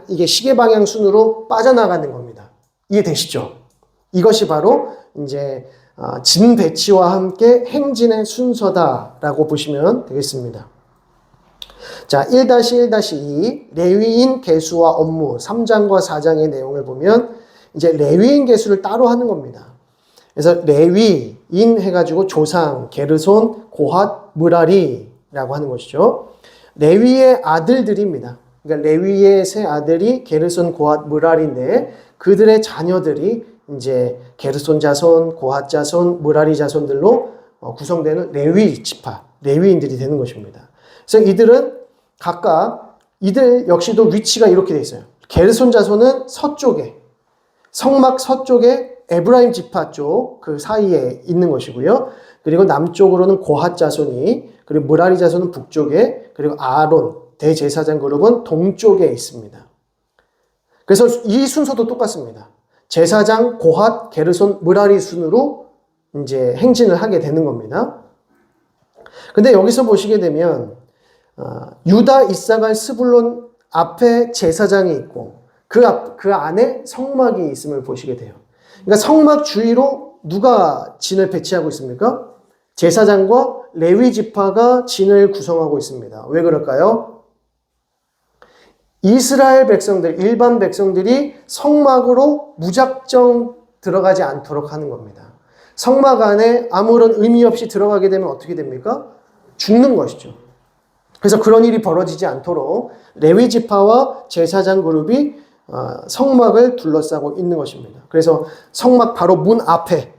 이게 시계 방향 순으로 빠져나가는 겁니다. 이해되시죠? 이것이 바로 이제 진 배치와 함께 행진의 순서다라고 보시면 되겠습니다. 자, 1-1-2 레위인 계수와 업무 3장과 4장의 내용을 보면 이제 레위인 계수를 따로 하는 겁니다. 그래서 레위인 해가지고 조상, 게르손, 고핫, 므라리라고 하는 것이죠. 레위의 아들들입니다. 그러니까 레위의 세 아들이 게르손, 고핫, 므라리인데 그들의 자녀들이 이제 게르손 자손, 고핫 자손, 므라리 자손들로 구성되는 레위 지파, 레위인들이 되는 것입니다. 그래서 이들은 각각 이들 역시도 위치가 이렇게 되어 있어요. 게르손 자손은 서쪽에, 성막 서쪽에 에브라임 지파 쪽 그 사이에 있는 것이고요. 그리고 남쪽으로는 고핫 자손이, 그리고 므라리 자손은 북쪽에, 그리고 아론 대제사장 그룹은 동쪽에 있습니다. 그래서 이 순서도 똑같습니다. 제사장, 고핫, 게르손, 므라리 순으로 이제 행진을 하게 되는 겁니다. 근데 여기서 보시게 되면 유다, 이사갈, 스불론 앞에 제사장이 있고 그 안에 성막이 있음을 보시게 돼요. 그러니까 성막 주위로 누가 진을 배치하고 있습니까? 제사장과 레위 지파가 진을 구성하고 있습니다. 왜 그럴까요? 이스라엘 백성들, 일반 백성들이 성막으로 무작정 들어가지 않도록 하는 겁니다. 성막 안에 아무런 의미 없이 들어가게 되면 어떻게 됩니까? 죽는 것이죠. 그래서 그런 일이 벌어지지 않도록 레위 지파와 제사장 그룹이 성막을 둘러싸고 있는 것입니다. 그래서 성막 바로 문 앞에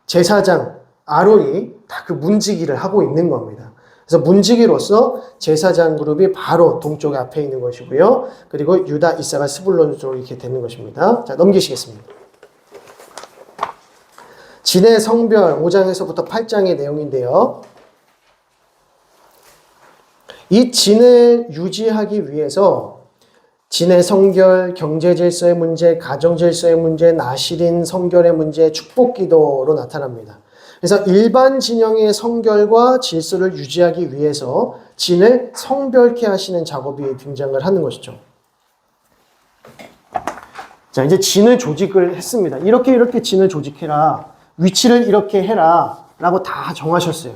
제사장 아론이 다 그 문지기를 하고 있는 겁니다. 그래서 문지기로서 제사장 그룹이 바로 동쪽 앞에 있는 것이고요. 그리고 유다, 이사갈, 스불론 쪽으로 이렇게 되는 것입니다. 자, 넘기시겠습니다. 진의 성별 5장에서부터 8장의 내용인데요. 이 진을 유지하기 위해서 진의 성결, 경제 질서의 문제, 가정 질서의 문제, 나실인 성결의 문제, 축복 기도로 나타납니다. 그래서 일반 진영의 성결과 질서를 유지하기 위해서 진을 성별케 하시는 작업이 등장을 하는 것이죠. 자, 이제 진을 조직을 했습니다. 이렇게 진을 조직해라. 위치를 이렇게 해라. 라고 다 정하셨어요.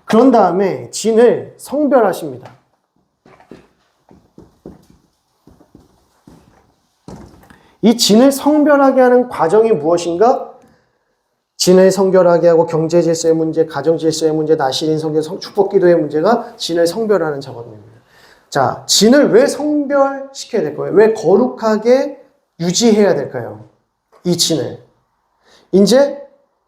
그런 다음에 진을 성별하십니다. 이 진을 성별하게 하는 과정이 무엇인가? 진을 성별하게 하고 경제 질서의 문제, 가정 질서의 문제, 나시린 성결, 축복 기도의 문제가 진을 성별하는 작업입니다. 자, 진을 왜 성별시켜야 될까요? 왜 거룩하게 유지해야 될까요? 이 진을. 이제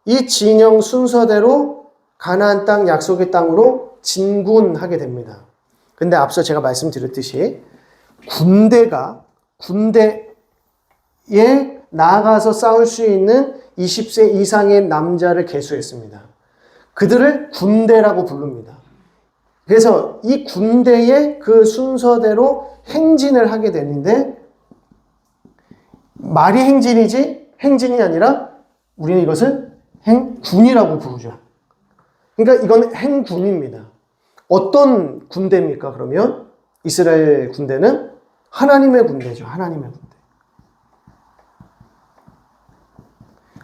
이 진영 순서대로 가나안 땅, 약속의 땅으로 진군하게 됩니다. 근데 앞서 제가 말씀드렸듯이 군대에 나아가서 싸울 수 있는 20세 이상의 남자를 계수했습니다. 그들을 군대라고 부릅니다. 그래서 이 군대의 그 순서대로 행진을 하게 되는데 말이 행진이지 행진이 아니라 우리는 이것을 행군이라고 부르죠. 그러니까 이건 행군입니다. 어떤 군대입니까? 그러면 이스라엘 군대는 하나님의 군대죠. 하나님의 군대.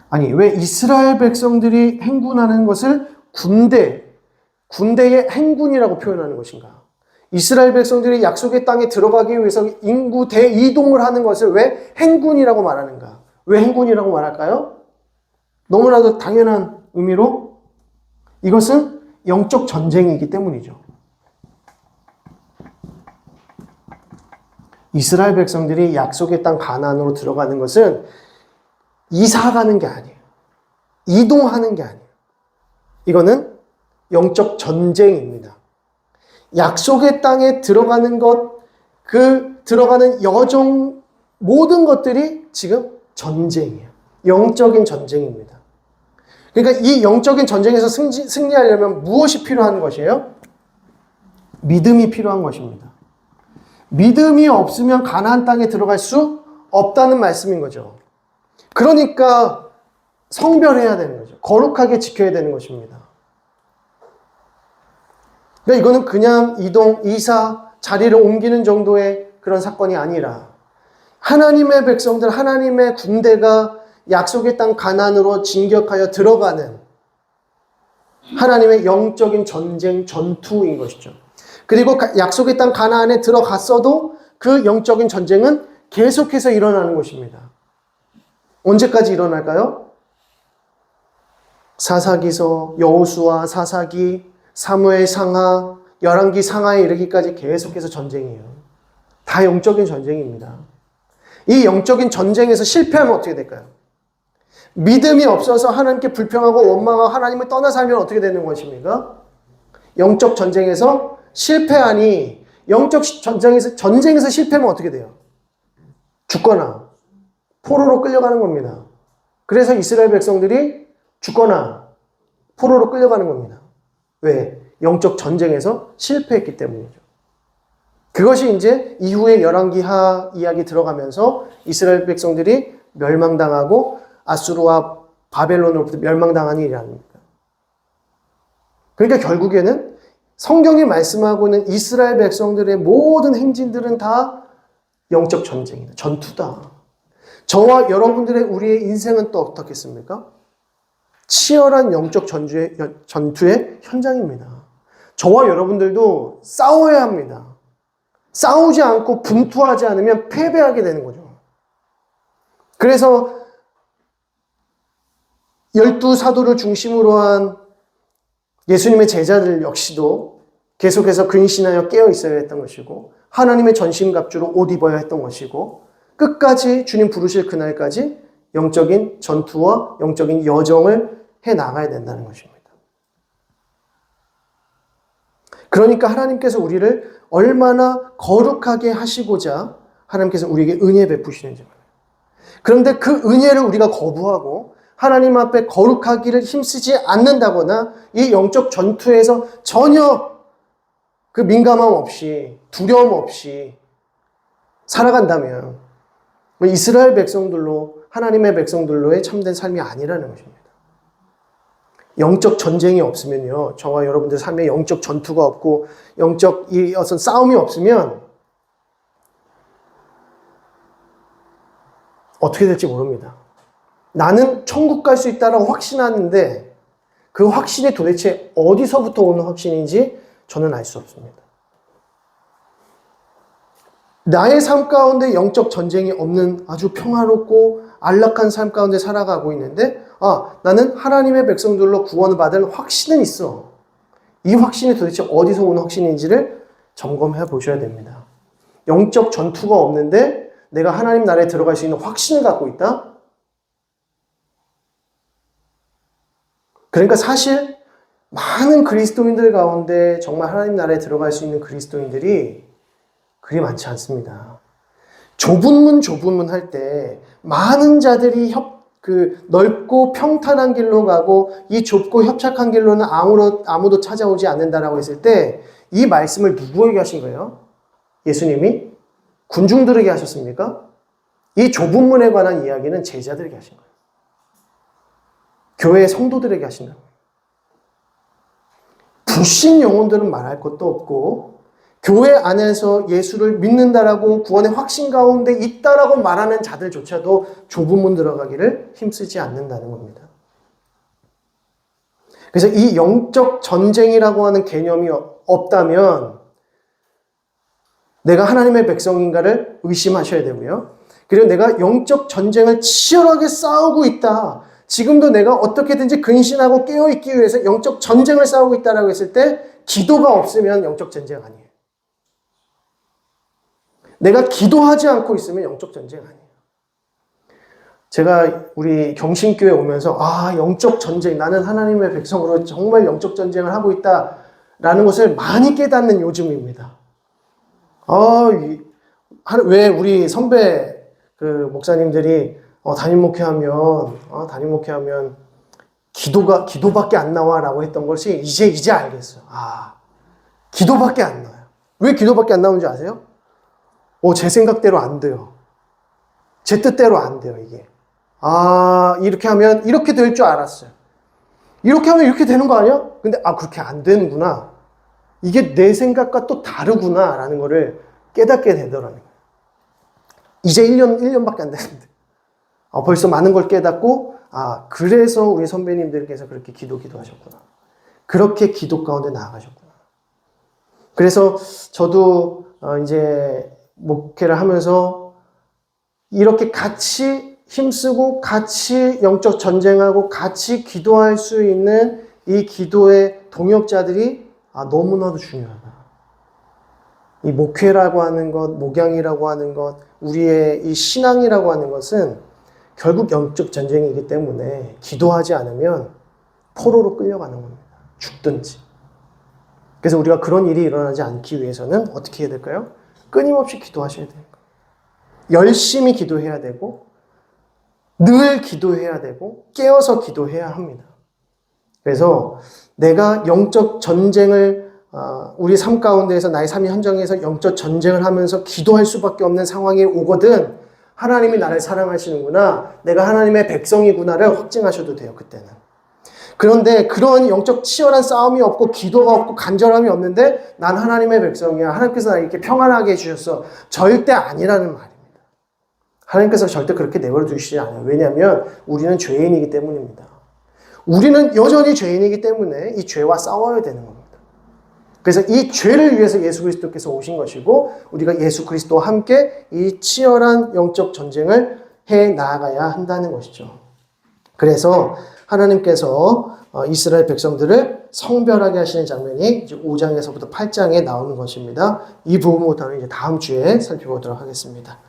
아니, 왜 이스라엘 백성들이 행군하는 것을 군대의 행군이라고 표현하는 것인가? 이스라엘 백성들이 약속의 땅에 들어가기 위해서 인구 대이동을 하는 것을 왜 행군이라고 말하는가? 왜 행군이라고 말할까요? 너무나도 당연한 의미로 이것은 영적 전쟁이기 때문이죠. 이스라엘 백성들이 약속의 땅 가나안으로 들어가는 것은 이사가는 게 아니에요. 이동하는 게 아니에요. 이거는 영적 전쟁입니다. 약속의 땅에 들어가는 것, 그 들어가는 여정, 모든 것들이 지금 전쟁이에요. 영적인 전쟁입니다. 그러니까 이 영적인 전쟁에서 승리하려면 무엇이 필요한 것이에요? 믿음이 필요한 것입니다. 믿음이 없으면 가나안 땅에 들어갈 수 없다는 말씀인 거죠. 그러니까 성별해야 되는 거죠. 거룩하게 지켜야 되는 것입니다. 그러니까 이거는 그냥 이동, 이사, 자리를 옮기는 정도의 그런 사건이 아니라 하나님의 백성들, 하나님의 군대가 약속의 땅 가나안으로 진격하여 들어가는 하나님의 영적인 전쟁, 전투인 것이죠. 그리고 약속의 땅 가나안에 들어갔어도 그 영적인 전쟁은 계속해서 일어나는 것입니다. 언제까지 일어날까요? 사사기서, 여호수아, 사사기, 사무엘 상하, 열왕기 상하에 이르기까지 계속해서 전쟁이에요. 다 영적인 전쟁입니다. 이 영적인 전쟁에서 실패하면 어떻게 될까요? 믿음이 없어서 하나님께 불평하고 원망하고 하나님을 떠나 살면 어떻게 되는 것입니까? 영적 전쟁에서 실패하니 영적 전쟁에서 실패하면 어떻게 돼요? 죽거나 포로로 끌려가는 겁니다. 그래서 이스라엘 백성들이 죽거나 포로로 끌려가는 겁니다. 왜? 영적 전쟁에서 실패했기 때문이죠. 그것이 이제 이후에 열왕기하 이야기 들어가면서 이스라엘 백성들이 멸망당하고 아수르와 바벨론으로부터 멸망당한 일이 아닙니까? 그러니까 결국에는 성경이 말씀하고 있는 이스라엘 백성들의 모든 행진들은 다 영적 전쟁이다. 전투다. 저와 여러분들의 우리의 인생은 또 어떻겠습니까? 치열한 영적 전투의 현장입니다. 저와 여러분들도 싸워야 합니다. 싸우지 않고 분투하지 않으면 패배하게 되는 거죠. 그래서 12사도를 중심으로 한 예수님의 제자들 역시도 계속해서 근신하여 깨어 있어야 했던 것이고 하나님의 전신갑주로 옷 입어야 했던 것이고 끝까지 주님 부르실 그날까지 영적인 전투와 영적인 여정을 해나가야 된다는 것입니다. 그러니까 하나님께서 우리를 얼마나 거룩하게 하시고자 하나님께서 우리에게 은혜 베푸시는지 말이에요. 그런데 그 은혜를 우리가 거부하고 하나님 앞에 거룩하기를 힘쓰지 않는다거나 이 영적 전투에서 전혀 그 민감함 없이 두려움 없이 살아간다면 이스라엘 백성들로 하나님의 백성들로의 참된 삶이 아니라는 것입니다. 영적 전쟁이 없으면요, 저와 여러분들 삶에 영적 전투가 없고 영적 이 어떤 싸움이 없으면 어떻게 될지 모릅니다. 나는 천국 갈 수 있다라고 확신하는데 그 확신이 도대체 어디서부터 오는 확신인지 저는 알 수 없습니다. 나의 삶 가운데 영적 전쟁이 없는 아주 평화롭고 안락한 삶 가운데 살아가고 있는데 나는 하나님의 백성들로 구원을 받은 확신은 있어. 이 확신이 도대체 어디서 온 확신인지를 점검해 보셔야 됩니다. 영적 전투가 없는데 내가 하나님 나라에 들어갈 수 있는 확신을 갖고 있다? 그러니까 사실 많은 그리스도인들 가운데 정말 하나님 나라에 들어갈 수 있는 그리스도인들이 그리 많지 않습니다. 좁은 문 할 때 많은 자들이 넓고 평탄한 길로 가고 이 좁고 협착한 길로는 아무도 찾아오지 않는다라고 했을 때 이 말씀을 누구에게 하신 거예요? 예수님이? 군중들에게 하셨습니까? 이 좁은 문에 관한 이야기는 제자들에게 하신 거예요. 교회 성도들에게 하신 거예요. 불신 영혼들은 말할 것도 없고 교회 안에서 예수를 믿는다라고 구원의 확신 가운데 있다라고 말하는 자들조차도 좁은 문 들어가기를 힘쓰지 않는다는 겁니다. 그래서 이 영적 전쟁이라고 하는 개념이 없다면 내가 하나님의 백성인가를 의심하셔야 되고요. 그리고 내가 영적 전쟁을 치열하게 싸우고 있다. 지금도 내가 어떻게든지 근신하고 깨어있기 위해서 영적 전쟁을 싸우고 있다라고 했을 때 기도가 없으면 영적 전쟁 아니에요. 내가 기도하지 않고 있으면 영적 전쟁 아니에요. 제가 우리 경신교회 오면서 영적 전쟁, 나는 하나님의 백성으로 정말 영적 전쟁을 하고 있다라는 것을 많이 깨닫는 요즘입니다. 왜 우리 선배 목사님들이 담임 목회하면 기도밖에 안 나와라고 했던 것이 이제 알겠어요. 기도밖에 안 나와요. 왜 기도밖에 안 나오는지 아세요? 제 생각대로 안 돼요. 제 뜻대로 안 돼요, 이게. 이렇게 하면 이렇게 될 줄 알았어요. 이렇게 하면 이렇게 되는 거 아니야? 근데 그렇게 안 되는구나. 이게 내 생각과 또 다르구나 라는 거를 깨닫게 되더라고요. 이제 1년밖에 안 됐는데 벌써 많은 걸 깨닫고 그래서 우리 선배님들께서 그렇게 기도하셨구나. 그렇게 기도 가운데 나아가셨구나. 그래서 저도 이제 목회를 하면서 이렇게 같이 힘쓰고 같이 영적 전쟁하고 같이 기도할 수 있는 이 기도의 동역자들이 너무나도 중요하다. 이 목회라고 하는 것, 목양이라고 하는 것, 우리의 이 신앙이라고 하는 것은 결국 영적 전쟁이기 때문에 기도하지 않으면 포로로 끌려가는 겁니다. 죽든지. 그래서 우리가 그런 일이 일어나지 않기 위해서는 어떻게 해야 될까요? 끊임없이 기도하셔야 돼요. 열심히 기도해야 되고 늘 기도해야 되고 깨어서 기도해야 합니다. 그래서 내가 영적 전쟁을 우리 삶 가운데에서 나의 삶의 현장에서 영적 전쟁을 하면서 기도할 수밖에 없는 상황이 오거든 하나님이 나를 사랑하시는구나, 내가 하나님의 백성이구나를 확증하셔도 돼요. 그때는. 그런데 그런 영적 치열한 싸움이 없고 기도가 없고 간절함이 없는데 난 하나님의 백성이야, 하나님께서 나를 이렇게 평안하게 해주셨어, 절대 아니라는 말입니다. 하나님께서 절대 그렇게 내버려 두시지 않아요. 왜냐하면 우리는 죄인이기 때문입니다. 우리는 여전히 죄인이기 때문에 이 죄와 싸워야 되는 겁니다. 그래서 이 죄를 위해서 예수 그리스도께서 오신 것이고 우리가 예수 그리스도와 함께 이 치열한 영적 전쟁을 해 나가야 한다는 것이죠. 그래서 하나님께서 이스라엘 백성들을 성별하게 하시는 장면이 이제 5장에서부터 8장에 나오는 것입니다. 이 부분부터는 이제 다음 주에 살펴보도록 하겠습니다.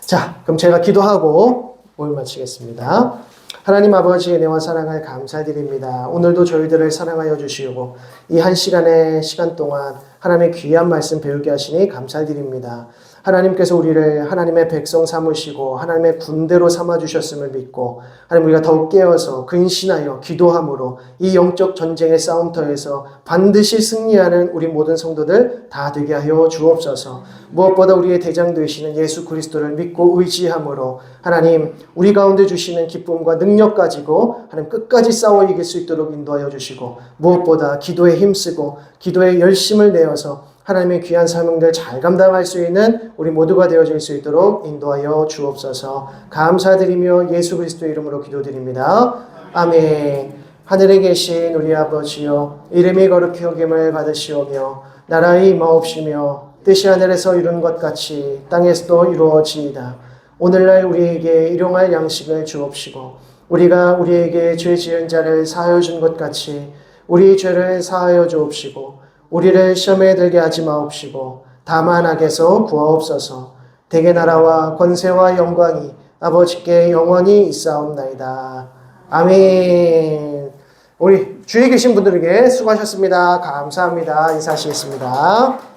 자, 그럼 제가 기도하고 모임 마치겠습니다. 하나님 아버지, 은혜와 사랑을 감사드립니다. 오늘도 저희들을 사랑하여 주시고 이 한 시간 동안 하나님의 귀한 말씀 배우게 하시니 감사드립니다. 하나님께서 우리를 하나님의 백성 삼으시고 하나님의 군대로 삼아주셨음을 믿고 하나님 우리가 더욱 깨어서 근신하여 기도함으로 이 영적 전쟁의 싸움터에서 반드시 승리하는 우리 모든 성도들 다 되게 하여 주옵소서. 무엇보다 우리의 대장 되시는 예수 그리스도를 믿고 의지함으로 하나님 우리 가운데 주시는 기쁨과 능력 가지고 하나님 끝까지 싸워 이길 수 있도록 인도하여 주시고 무엇보다 기도에 힘쓰고 기도에 열심을 내어서 하나님의 귀한 사명들 잘 감당할 수 있는 우리 모두가 되어질 수 있도록 인도하여 주옵소서. 감사드리며 예수 그리스도의 이름으로 기도드립니다. 아멘. 하늘에 계신 우리 아버지여, 이름이 거룩히 여김을 받으시오며 나라의 임하옵시며 뜻이 하늘에서 이룬 것 같이 땅에서도 이루어지이다. 오늘날 우리에게 일용할 양식을 주옵시고 우리가 우리에게 죄 지은 자를 사하여 준 것 같이 우리 죄를 사하여 주옵시고 우리를 시험에 들게 하지 마옵시고 다만 악에서 구하옵소서. 대개 나라와 권세와 영광이 아버지께 영원히 있사옵나이다. 아멘. 우리 주위에 계신 분들에게 수고하셨습니다. 감사합니다. 인사하시겠습니다.